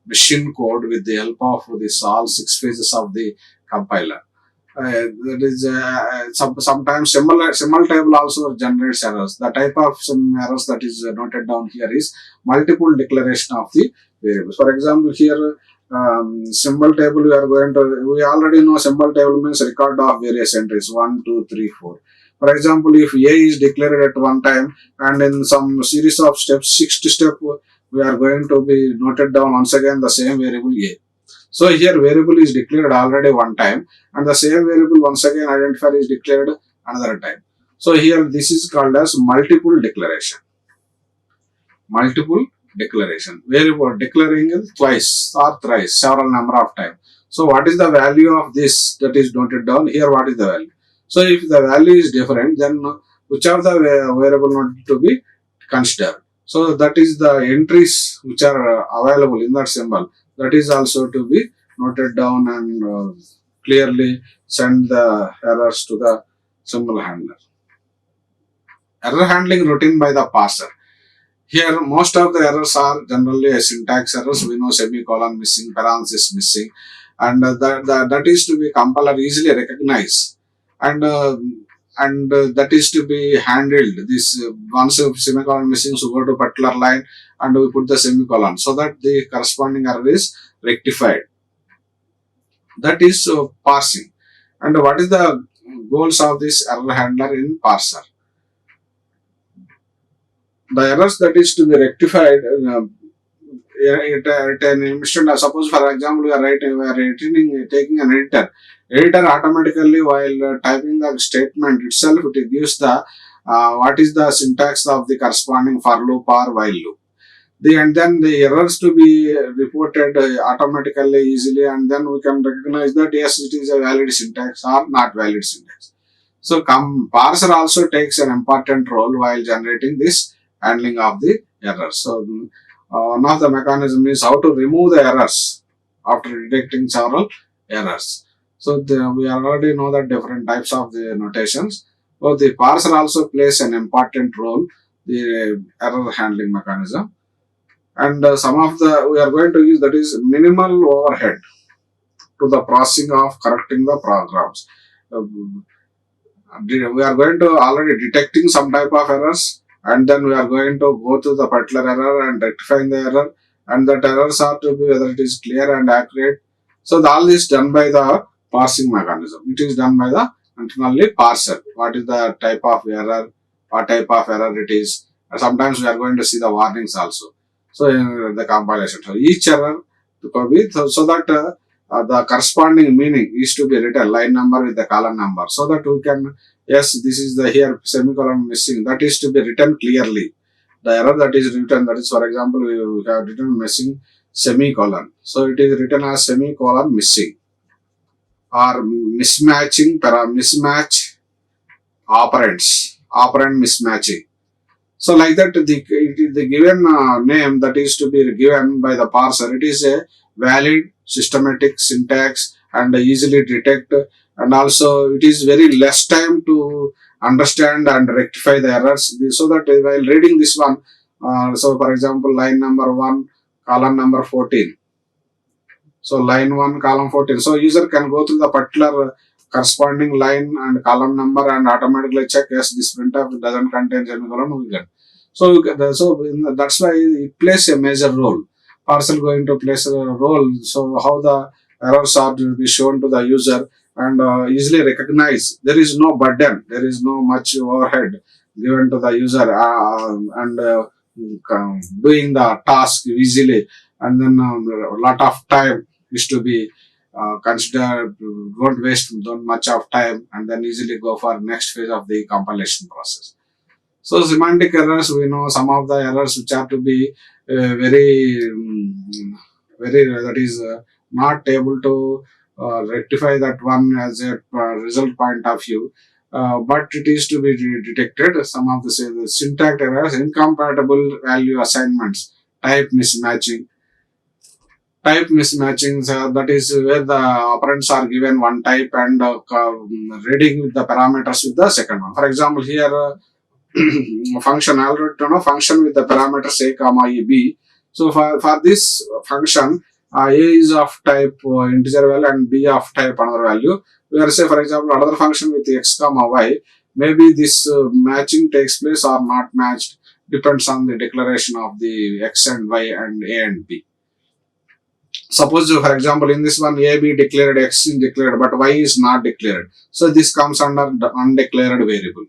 machine code with the help of this all 6 phases of the compiler. That is sometimes simultable also generates errors. The type of some errors that is noted down here is multiple declaration of the variables. For example, here symbol table we already know symbol table means record of various entries 1, 2, 3, 4. For example, if A is declared at one time and in some series of steps, 6th step, we are going to be noted down once again the same variable A. So here variable is declared already one time and the same variable once again identifier is declared another time. So here this is called as multiple declaration. Multiple declaration. Variable declaring twice or thrice, several number of times. So what is the value of this that is noted down? Here what is the value? So if the value is different, then which are the variable not to be considered. So that is the entries which are available in that symbol. That is also to be noted down and clearly send the errors to the symbol handler. Error handling routine by the parser. Here most of the errors are generally syntax errors. We know semicolon missing, parenthesis missing, and that is to be compiler easily recognize. And that is to be handled. This once a semicolon missing, so go to particular line and we put the semicolon so that the corresponding error is rectified. That is parsing. And what is the goals of this error handler in parser? The errors that is to be rectified at an instant. Suppose for example we are taking an editor. Editor automatically while typing the statement itself, it gives the what is the syntax of the corresponding for loop or while loop. And then the errors to be reported automatically easily, and then we can recognize that yes, it is a valid syntax or not valid syntax. So parser also takes an important role while generating this handling of the errors. So one of the mechanism is how to remove the errors after detecting several errors. So we already know that different types of the notations. So the parser also plays an important role, the error handling mechanism. And some of the we are going to use that is minimal overhead to the processing of correcting the programs. We are going to already detecting some type of errors, and then we are going to go to the particular error and rectifying the error, and that errors are to be whether it is clear and accurate. So all this done by the parsing mechanism. It is done by the internally parser. What is the type of error, what type of error it is. Sometimes we are going to see the warnings also. So in the compilation, so each error could be so that the corresponding meaning is to be written line number with the column number, so that we can yes, this is the here semicolon missing, that is to be written clearly. the error that is written, that is, for example, we have written missing semicolon. So it is written as semicolon missing, or mismatch operand mismatching. So like that, the given name that is to be given by the parser, it is a valid, systematic syntax and easily detect, and also it is very less time to understand and rectify the errors. So that while reading this one, so for example, line number 1, column number 14. So line 1, column 14. So user can go through the particular corresponding line and column number and automatically check, yes, this printf doesn't contain semicolon, we get. So that's why it plays a major role. Parcel going to place a role. So how the errors are to be shown to the user and easily recognize. There is no burden. There is no much overhead given to the user and doing the task easily. And then a lot of time is to be considered. Don't waste much of time and then easily go for next phase of the compilation process. So semantic errors, we know some of the errors which are to be very that is not able to rectify that one as a result point of view, but it is to be detected. Some of the syntax errors, incompatible value assignments, type mismatching. Type mismatchings, that is where the operands are given one type and reading with the parameters with the second one. For example, here function, I already know function with the parameters a comma b. So for this function, a is of type integer value and b of type another value. Where say, for example, another function with x comma y, maybe this matching takes place or not matched, depends on the declaration of the x and y and a and b. Suppose, for example, in this one, a be declared, x is declared, but y is not declared. So this comes under the undeclared variable.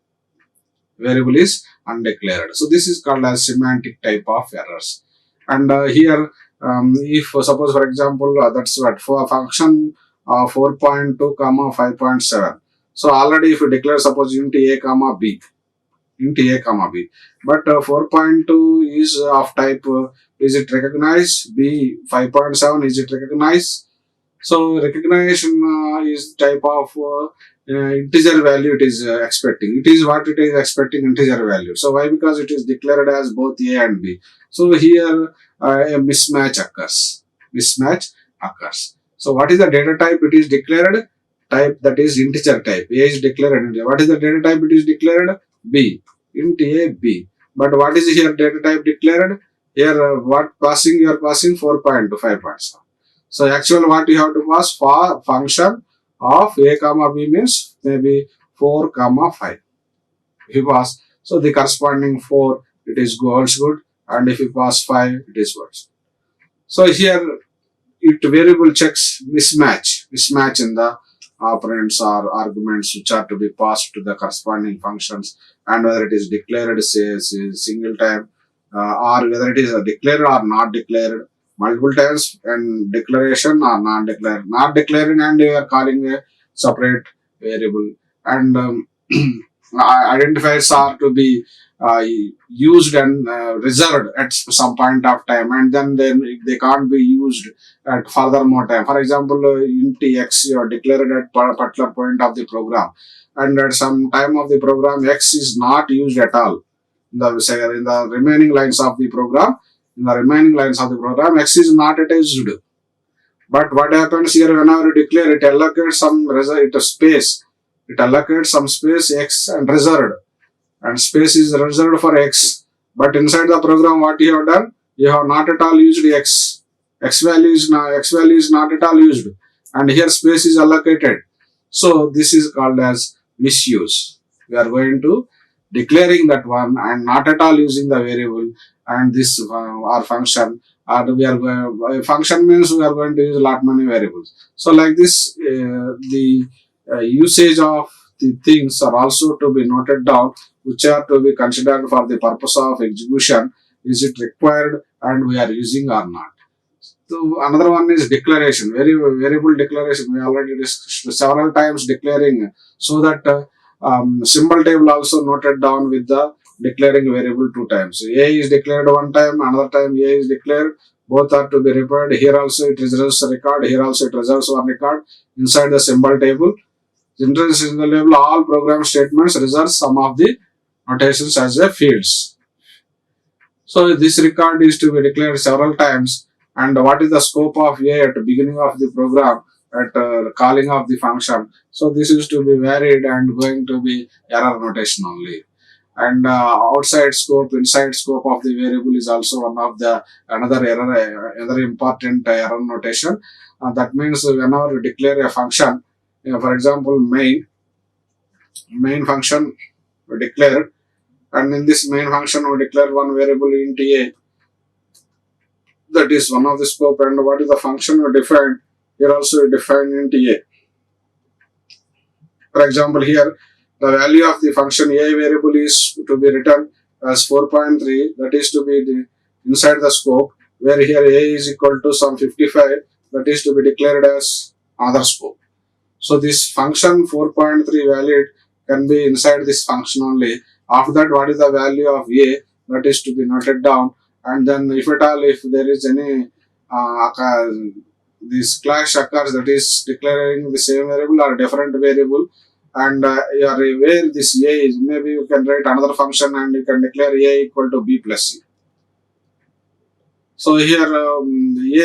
Variable is undeclared. So this is called as semantic type of errors. And here, if suppose, for example, that's what for function 4.2 comma 5.7. So already if you declare, suppose int a comma b, but 4.2 is of type is it recognized, b 5.7 is it recognized. So recognition is type of integer value it is expecting. It is what it is expecting, integer value. So why? Because it is declared as both a and b. So here a mismatch occurs. So what is the data type? It is declared type, that is integer type. A is declared integer. What is the data type? It is declared b, int a b. But what is here data type declared? Here what passing you are passing 4.2 5.7. So actually what you have to pass for function of a comma b means maybe 4 comma 5. If you pass, so the corresponding 4 it is holds good, and if you pass 5 it is worse. So here it variable checks mismatch in the operands or arguments which are to be passed to the corresponding functions, and whether it is declared say single time or whether it is declared or not declared multiple times, and declaration or non-declared. Not declaring and you are calling a separate variable, and identifiers are to be used and reserved at some point of time, and then they can't be used at further more time. For example, int x you are declared at particular point of the program, and at some time of the program x is not used at all. In the remaining lines of the program, x is not attached. But what happens here, whenever you declare, it allocates some space x and reserved, and space is reserved for x. But inside the program, what you have done, you have not at all used x. X value is not at all used, and here space is allocated. So this is called as misuse. We are going to declaring that one and not at all using the variable, and this our function, function means we are going to use a lot many variables. So like this, the usage of the things are also to be noted down, which are to be considered for the purpose of execution. Is it required and we are using or not? So another one is declaration, variable declaration. We already discussed several times declaring, so that symbol table also noted down with the declaring variable two times. A is declared one time, another time A is declared. Both are to be required. Here also it reserves a record. Here also it reserves one record inside the symbol table. Interest in the label, all program statements reserve some of the notations as a fields. So this record is to be declared several times. And what is the scope of A at the beginning of the program at calling of the function? So this is to be varied and going to be error notation only. And outside scope, inside scope of the variable is also one of the another important error notation. That means whenever you declare a function, for example, main function we declare, and in this main function we declare one variable int a, that is one of the scope, and what is the function we defined, here also we define int a. For example, here the value of the function a variable is to be written as 4.3, that is to be inside the scope, where here a is equal to some 55, that is to be declared as other scope. So this function 4.3 valid can be inside this function only. After that, what is the value of a, that is to be noted down, and then if at all, if there is any this clash occurs, that is declaring the same variable or different variable, and you are aware this a is, maybe you can write another function and you can declare a equal to b plus c. So here a,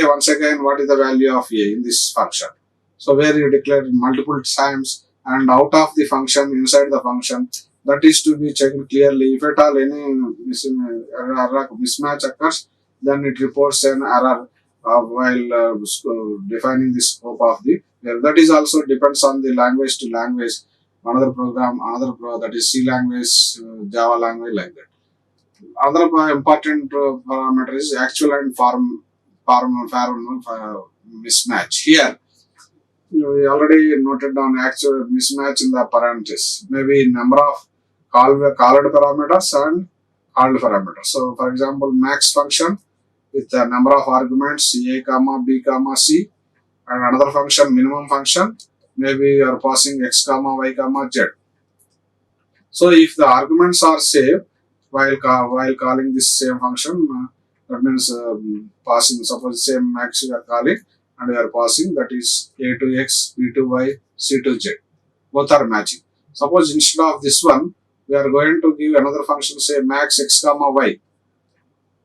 once again, what is the value of a in this function? So where you declare multiple times, and out of the function, inside the function, that is to be checked clearly. If at all any mismatch occurs, then it reports an error while defining the scope of the error. That is also depends on the language to language. Another program, that is C language, Java language, like that. Another important parameter is actual and form mismatch. Here we already noted down actual mismatch in the parenthesis. Maybe number of called parameters and called parameters. So for example, max function with the number of arguments a comma b comma c, and another function minimum function, maybe you are passing x comma y comma z. So if the arguments are same while calling this same function, that means passing, suppose same max you are calling and we are passing, that is a to x, b to y, c to z. Both are matching. Suppose instead of this one, we are going to give another function, say max x comma y.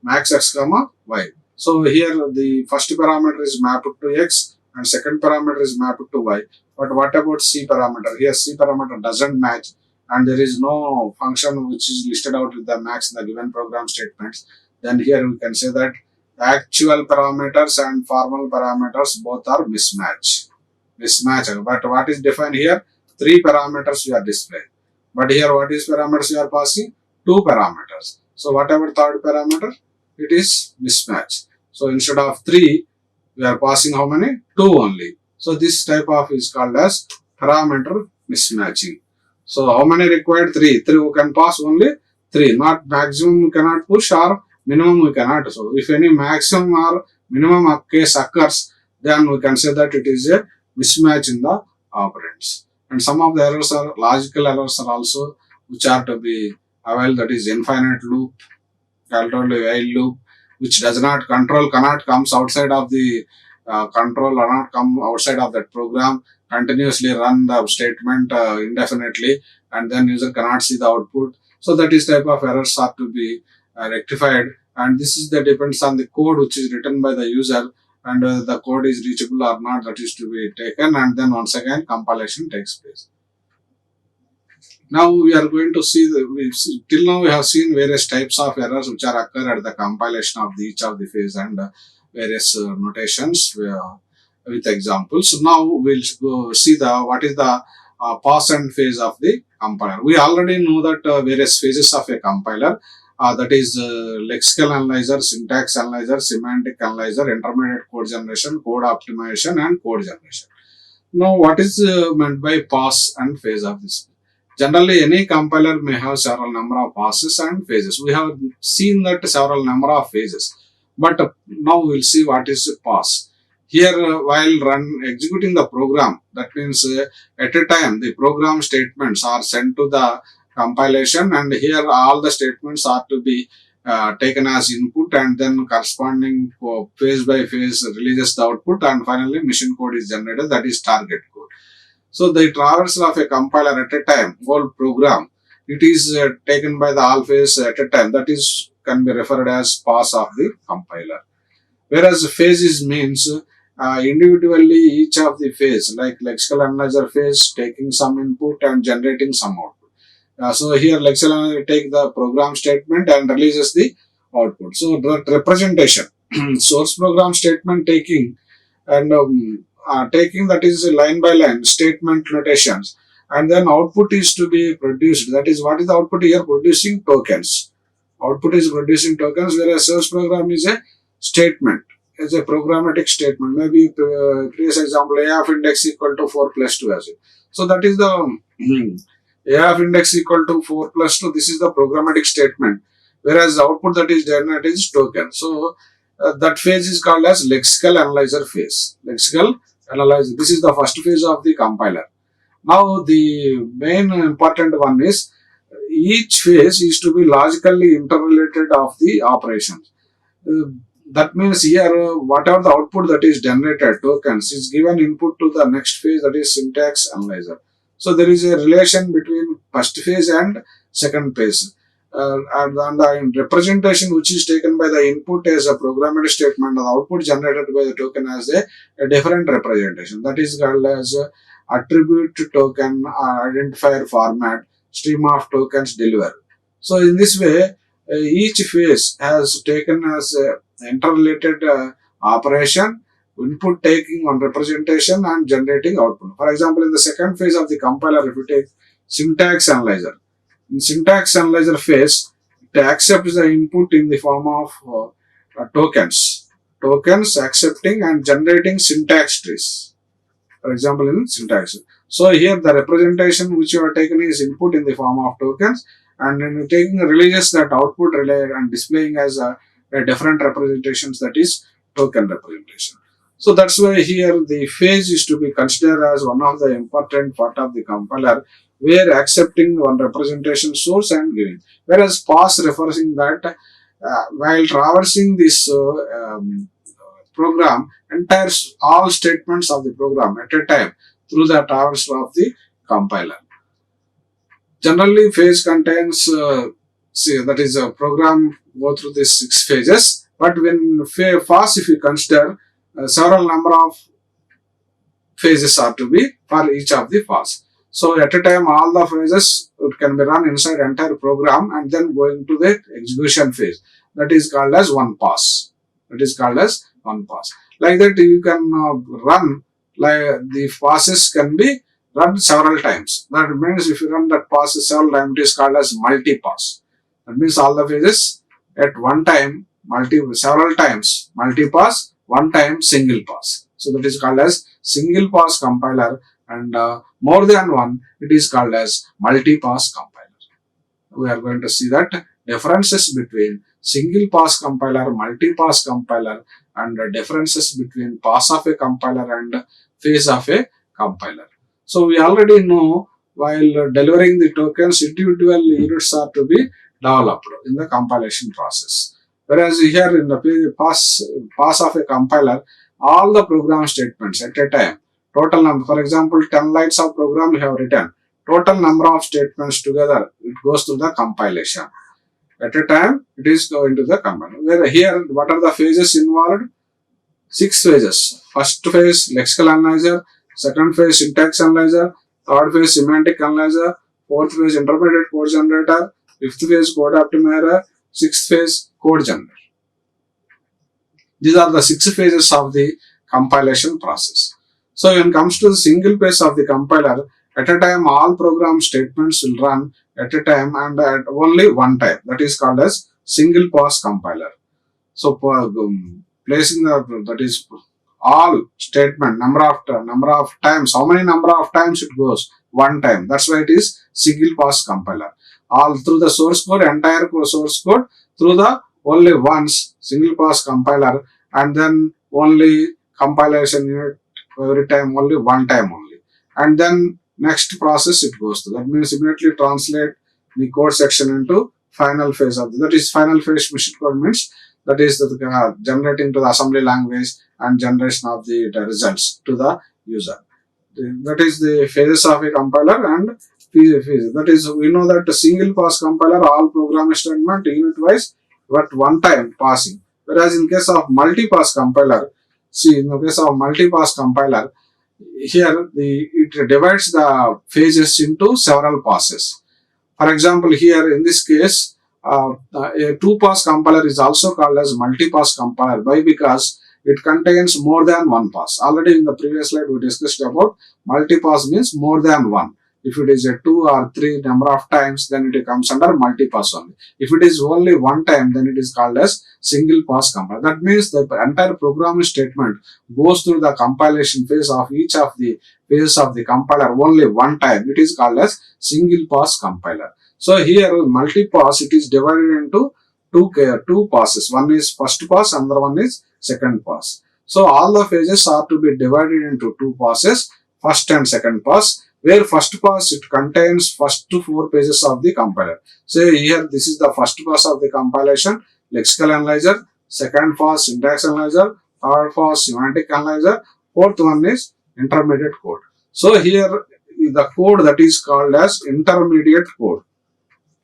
Max x comma y. So here the first parameter is mapped to x and second parameter is mapped to y. But what about c parameter? Here c parameter doesn't match, and there is no function which is listed out with the max in the given program statements. Then here we can say that actual parameters and formal parameters both are mismatch. But what is defined here? 3 parameters we are displaying. But here what is parameters we are passing? 2 parameters. So whatever third parameter, it is mismatch. So instead of 3, we are passing how many? 2 only. So this type of is called as parameter mismatching. So how many required? 3. 3 we can pass only 3. Not maximum we cannot push, or minimum we cannot. So if any maximum or minimum case occurs, then we can say that it is a mismatch in the operands. And some of the errors are logical errors are also which are to be available, that is infinite loop, while loop, which does not control, cannot comes outside of the control, or not come outside of that program, continuously run the statement indefinitely, and then user cannot see the output. So that is type of errors are to be rectified, and this is the depends on the code which is written by the user, and the code is reachable or not, that is to be taken, and then once again compilation takes place. Now we are going to see, till now we have seen various types of errors which are occur at the compilation of each of the phase, and various notations with examples. So now we'll go see what is the pass and phase of the compiler. We already know that various phases of a compiler, that is lexical analyzer, syntax analyzer, semantic analyzer, intermediate code generation, code optimization, and code generation. Now what is meant by pass and phase of this? Generally, any compiler may have several number of passes and phases. We have seen that several number of phases, but now we will see what is pass. Here, while executing the program, that means at a time the program statements are sent to the compilation, and here all the statements are to be taken as input, and then corresponding phase by phase releases the output, and finally mission code is generated, that is target code. So the traversal of a compiler at a time, whole program, it is taken by the all phase at a time, that is can be referred as pass of the compiler. Whereas phases means individually each of the phase, like lexical analyzer phase taking some input and generating some output. So here lexical analyzer take the program statement and releases the output. So that representation, source program statement taking and taking, that is line by line statement notations, and then output is to be produced. That is, what is the output here? Producing tokens. Output is producing tokens, whereas source program is a statement, is a programmatic statement. Maybe previous example, a of index equal to 4 plus 2 as it. So that is the a of index equal to 4 plus 2. This is the programmatic statement, whereas the output that is generated is token. So that phase is called as lexical analyzer phase. Lexical analyzer. This is the first phase of the compiler. Now the main important one is each phase is to be logically interrelated of the operations. That means here whatever the output that is generated, tokens, is given input to the next phase, that is syntax analyzer. So there is a relation between first phase and second phase. And the representation which is taken by the input as a programmatic statement, and the output generated by the token as a different representation. That is called as attribute token identifier format, stream of tokens delivered. So in this way, each phase has taken as interrelated operation, input taking on representation and generating output. For example, in the second phase of the compiler, if you take syntax analyzer, in syntax analyzer phase, it accepts the input in the form of tokens accepting and generating syntax trees. For example, in syntax. So here the representation which you are taken is input in the form of tokens, and then taking releases that output relay and displaying as a different representations, that is token representation. So that's why here the phase is to be considered as one of the important part of the compiler, where accepting one representation source and giving. Whereas pass refers in that while traversing this program, entire all statements of the program at a time through the traversal of the compiler. Generally, phase contains that is a program go through these 6 phases. But when fast, if you consider several number of phases are to be for each of the fast. So at a time, all the phases it can be run inside entire program and then going to the execution phase. That is called as one pass. That is called as one pass. Like that, you can run, like the passes can be run several times. That means if you run that pass several times, it is called as multi-pass. That means all the phases at one time, several times, multi-pass, one time, single pass. So that is called as single pass compiler, and more than one, it is called as multi-pass compiler. We are going to see that differences between single pass compiler, multi-pass compiler, and differences between pass of a compiler and phase of a compiler. So we already know while delivering the tokens, individual units are to be developed in the compilation process. Whereas here in the pass of a compiler, all the program statements at a time, total number, for example, 10 lines of program you have written, total number of statements together, it goes to the compilation. At a time, it is going to the compiler. Where here, what are the phases involved? 6 phases. First phase, lexical analyzer. Second phase, syntax analyzer. Third phase, semantic analyzer. Fourth phase, intermediate code generator. Fifth phase, code optimizer. Sixth phase, code generator. These are the 6 phases of the compilation process. So when it comes to the single phase of the compiler, at a time all program statements will run at a time and at only one time. That is called as single pass compiler. So placing that is all statement number of times. How many number of times it goes? One time. That's why it is single pass compiler. All through the source code, entire source code through the only once single pass compiler, and then only compilation unit every time, only one time only, and then next process it goes to. That means immediately translate the code section into final phase of that is final phase machine code means that is the generating to the assembly language and generation of the results to the user. That is the phases of a compiler and phase. That is, we know that the single pass compiler all program statement unit wise but one time passing. Whereas in case of multi-pass compiler, see in the case of multi-pass compiler, here it divides the phases into several passes. For example, here in this case, a two-pass compiler is also called as multi-pass compiler. Why? Because it contains more than one pass. Already in the previous slide we discussed about multi-pass means more than one. If it is a 2 or 3 number of times, then it comes under multi-pass only. If it is only one time, then it is called as single pass compiler. That means the entire programming statement goes through the compilation phase of each of the phases of the compiler only one time. It is called as single pass compiler. So here multi-pass, it is divided into two passes. One is first pass, another one is second pass. So all the phases are to be divided into two passes, first and second pass, where first pass it contains first to 4 pages of the compiler. So here this is the first pass of the compilation, lexical analyzer, second pass syntax analyzer, third pass semantic analyzer, fourth one is intermediate code. So here the code that is called as intermediate code.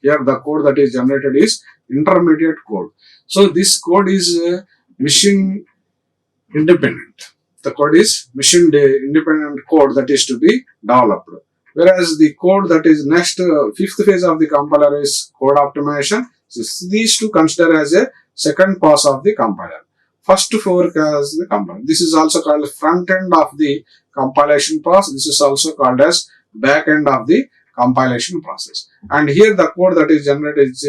Here the code that is generated is intermediate code. So this code is machine independent. The code is machine independent code that is to be developed. Whereas the code that is next fifth phase of the compiler is code optimization. So these two consider as a second pass of the compiler. First fork as the compiler. This is also called front end of the compilation process. This is also called as back end of the compilation process. And here the code that is generated is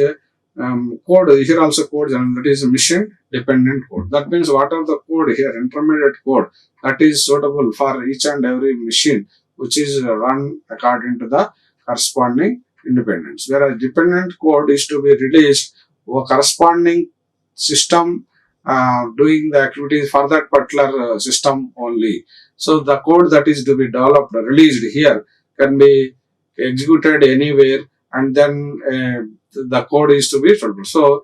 code, here also code generated, that is machine dependent code. That means whatever the code here, intermediate code, that is suitable for each and every machine which is run according to the corresponding independence. Whereas dependent code is to be released for corresponding system doing the activities for that particular system only. So the code that is to be developed, released here can be executed anywhere, and then the code is to be filtered. So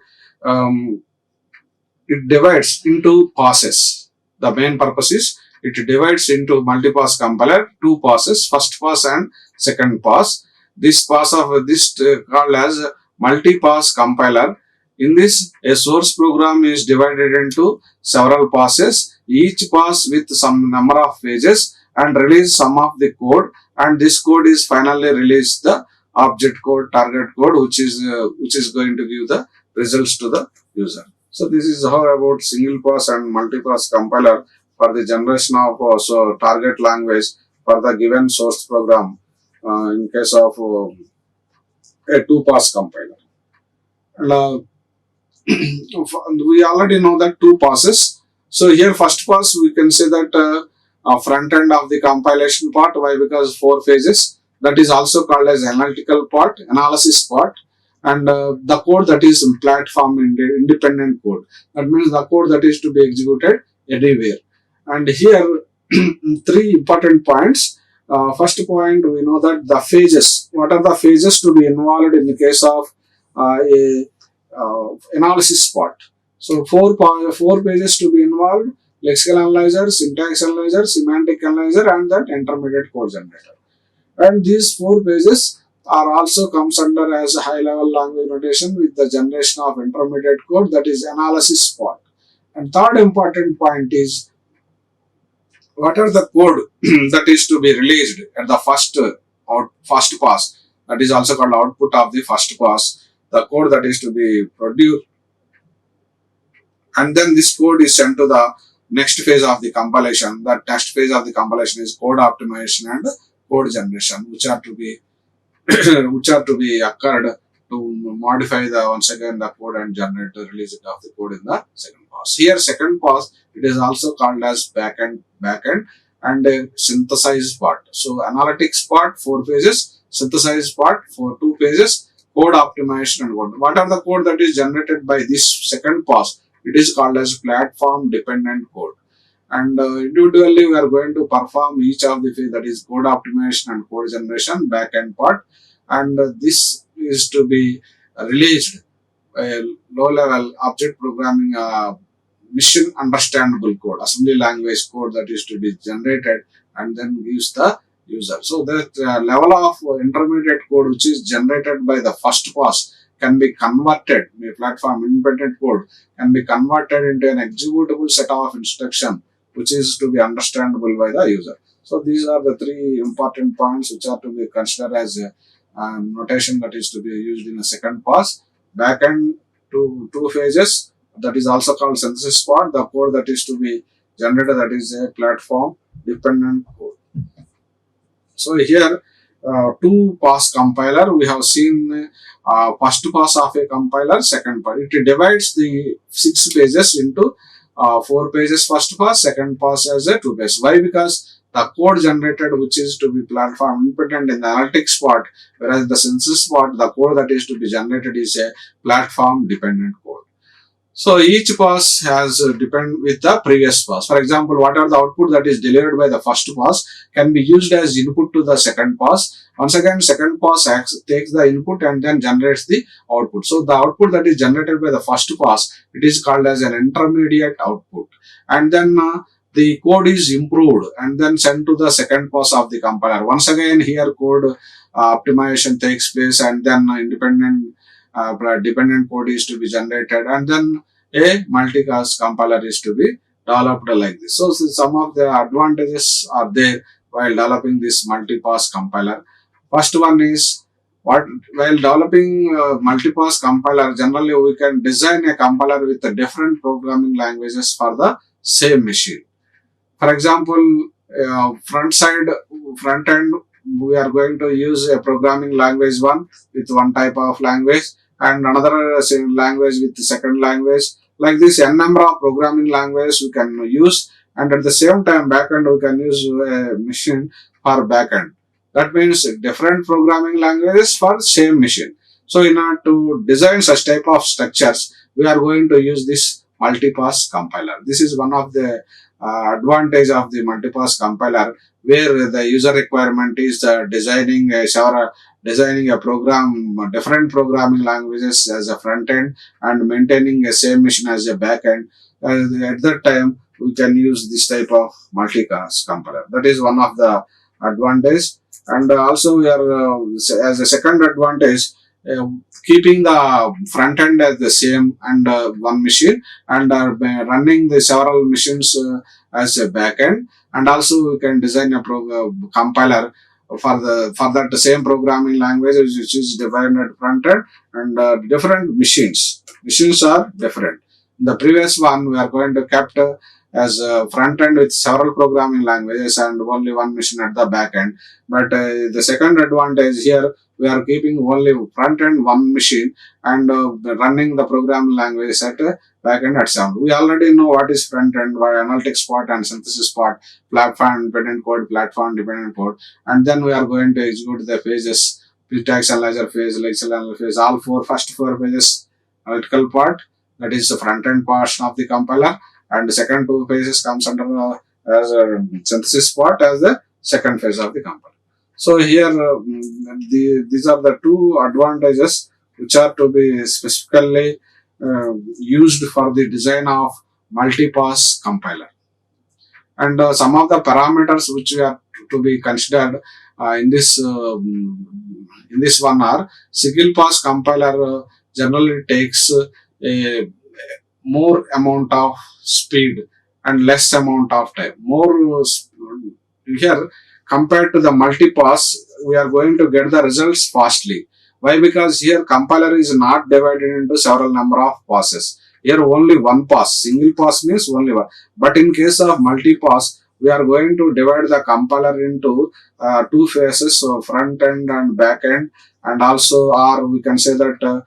it divides into passes. The main purpose is it divides into multi-pass compiler, two passes, first pass and second pass. This pass of this called as multi-pass compiler. In this, a source program is divided into several passes, each pass with some number of pages, and release some of the code, and this code is finally released the object code, target code, which is going to give the results to the user. So this is how about single pass and multi-pass compiler for the generation of target language for the given source program in case of a two-pass compiler. And we already know that two passes. So here first pass we can say that front end of the compilation part. Why? Because 4 phases. That is also called as analytical part, analysis part, and the code that is platform independent code. That means the code that is to be executed anywhere. And here 3 important points. First point, we know that the phases. What are the phases to be involved in the case of a analysis part? So 4 pages to be involved: lexical analyzer, syntax analyzer, semantic analyzer, and that intermediate code generator. And these 4 pages are also comes under as a high level language notation with the generation of intermediate code, that is analysis part. And third important point is what are the code that is to be released at the first pass, that is also called output of the first pass, the code that is to be produced, and then this code is sent to the next phase of the compilation. That next phase of the compilation is code optimization and code generation, which are to be occurred to modify the once again the code and generate the release of the code in the second pass. Here second pass, it is also called as backend and a synthesized part. So analytics part 4 pages, synthesized part for 2 pages, code optimization and code. What are the code that is generated by this second pass? It is called as platform dependent code. And individually we are going to perform each of the phase, that is code optimization and code generation backend part. And this is to be released, a low level object programming mission understandable code, assembly language code that is to be generated and then gives the user. So that level of intermediate code which is generated by the first pass can be converted, the platform independent code can be converted into an executable set of instruction which is to be understandable by the user. So these are the three important points which are to be considered as a notation that is to be used in a second pass. Backend to two phases, that is also called synthesis part, the code that is to be generated, that is a platform dependent code. So here two pass compiler, we have seen first pass of a compiler, second pass. It divides the 6 pages into 4 pages first pass, second pass as a 2 pages. Why? Because the code generated which is to be platform independent in the analytics part, whereas the synthesis part, the code that is to be generated is a platform dependent code. So each pass has depend with the previous pass. For example, whatever the output that is delivered by the first pass can be used as input to the second pass. Once again, second pass takes the input and then generates the output. So the output that is generated by the first pass, it is called as an intermediate output. And then the code is improved and then sent to the second pass of the compiler. Once again, here code optimization takes place and then dependent code is to be generated and then a multi-pass compiler is to be developed like this. So some of the advantages are there while developing this multi-pass compiler. First one is, while developing multi-pass compiler, generally we can design a compiler with the different programming languages for the same machine. For example, front end, we are going to use a programming language one with one type of language and another language with the second language. Like this, n number of programming languages we can use, and at the same time backend we can use a machine for backend. That means different programming languages for same machine. So in order to design such type of structures, we are going to use this multipass compiler. This is one of the advantage of the multipass compiler, where the user requirement is designing a program, different programming languages as a front end and maintaining a same machine as a back end. At that time, we can use this type of multipass compiler. That is one of the advantage. And also we are as a second advantage, keeping the front end as the same and one machine and running the several machines as a back end, and also we can design a compiler for that same programming language which is defined at front end and different machines are different. In the previous one, we are going to kept as a front end with several programming languages and only one machine at the back end. But the second advantage here, we are keeping only front end one machine and running the programming language at back end at sound. We already know what is front end, what analytics part and synthesis part, platform dependent code, platform dependent code, and then we are going to execute the phases, syntax analyzer phase, lexical analyzer phase, all first four phases analytical part, that is the front end portion of the compiler, and the second 2 phases comes under as a synthesis part as the second phase of the compiler. So here these are the 2 advantages which are to be specifically used for the design of multipass compiler. And some of the parameters which we are to be considered in this one are, single pass compiler generally takes a more amount of speed and less amount of time. Here compared to the multipass, we are going to get the results fastly. Why? Because here compiler is not divided into several number of passes. Here only one pass. Single pass means only one. But in case of multipass, we are going to divide the compiler into 2 phases, so front end and back end, and also, or we can say that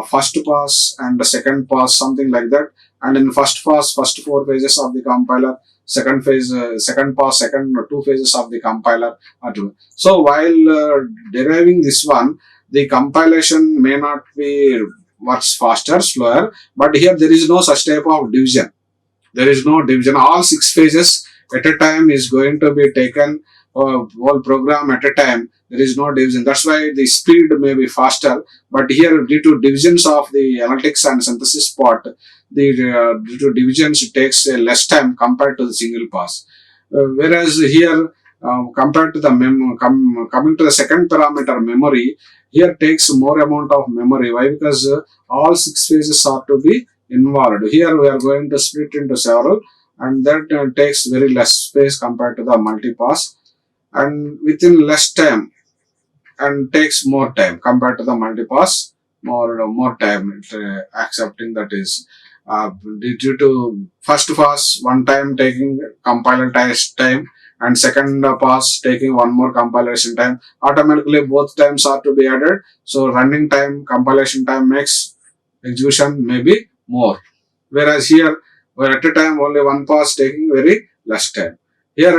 first pass and the second pass, something like that. And in first pass, first 4 phases of the compiler, second phase, second pass, second 2 phases of the compiler. So while deriving this one, the compilation may not be works faster, slower, but here there is no such type of division. There is no division. All 6 phases at a time is going to be taken whole program at a time. There is no division. That's why the speed may be faster. But here, due to divisions of the analytics and synthesis part, due to divisions, it takes less time compared to the single pass. Whereas here, compared to the coming to the second parameter, memory, here takes more amount of memory. Why? Because all 6 phases are to be involved. Here we are going to split into several, and that takes very less space compared to the multipass, and within less time, and takes more time compared to the multipass. More time accepting that is due to first pass one time taking compiler test time, and second pass taking one more compilation time. Automatically both times are to be added, so running time, compilation time makes execution maybe more. Whereas here, where at a time only one pass taking very less time. Here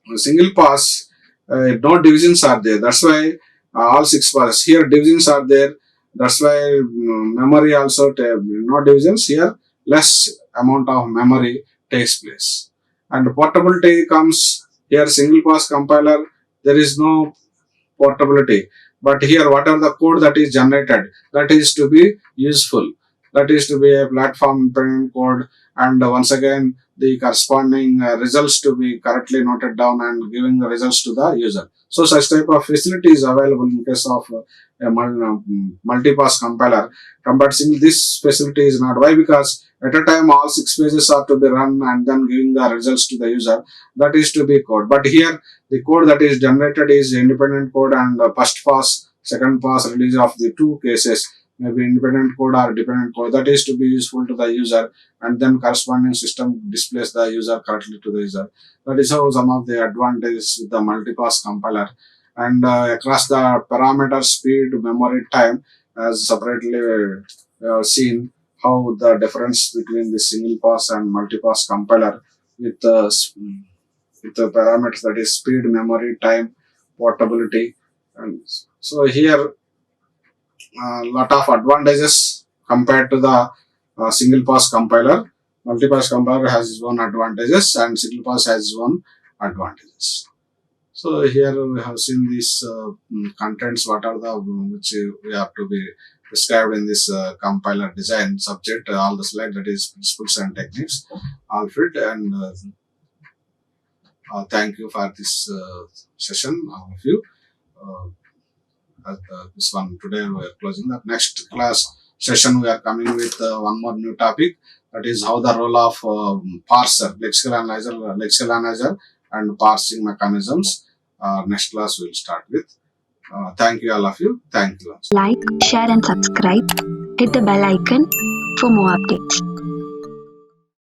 the single pass, no divisions are there. That's why all 6 passes. Here divisions are there. That's why memory also no divisions. Here less amount of memory takes place. And portability comes here. Single pass compiler, there is no portability. But here, whatever the code that is generated, that is to be useful. That is to be a platform independent code, and once again, the corresponding results to be correctly noted down and giving the results to the user. So, such type of facility is available in case of a multipass compiler. But since this facility is not, why? Because at a time all 6 pages are to be run and then giving the results to the user. That is to be code. But here, the code that is generated is independent code, and first pass, second pass release of the 2 cases, maybe independent code or dependent code, that is to be useful to the user, and then corresponding system displays the user correctly to the user. That is how some of the advantages with the multipass compiler. And across the parameter, speed, memory, time, as separately seen how the difference between the single pass and multipass compiler with the parameters, that is speed, memory, time, portability. And so here lot of advantages compared to the single pass compiler. Multipass compiler has its own advantages, and single pass has its own advantages. So here we have seen these contents, what are the which we have to be described in this compiler design subject. All the slide, that is principles and techniques, all fit. And thank you for this session, all of you. This one today we are closing. The next class session we are coming with one more new topic, that is how the role of parser, lexical analyzer and parsing mechanisms. Next class we will start with. Thank you all of you. Thank you. Like, share and subscribe. Hit the bell icon for more updates.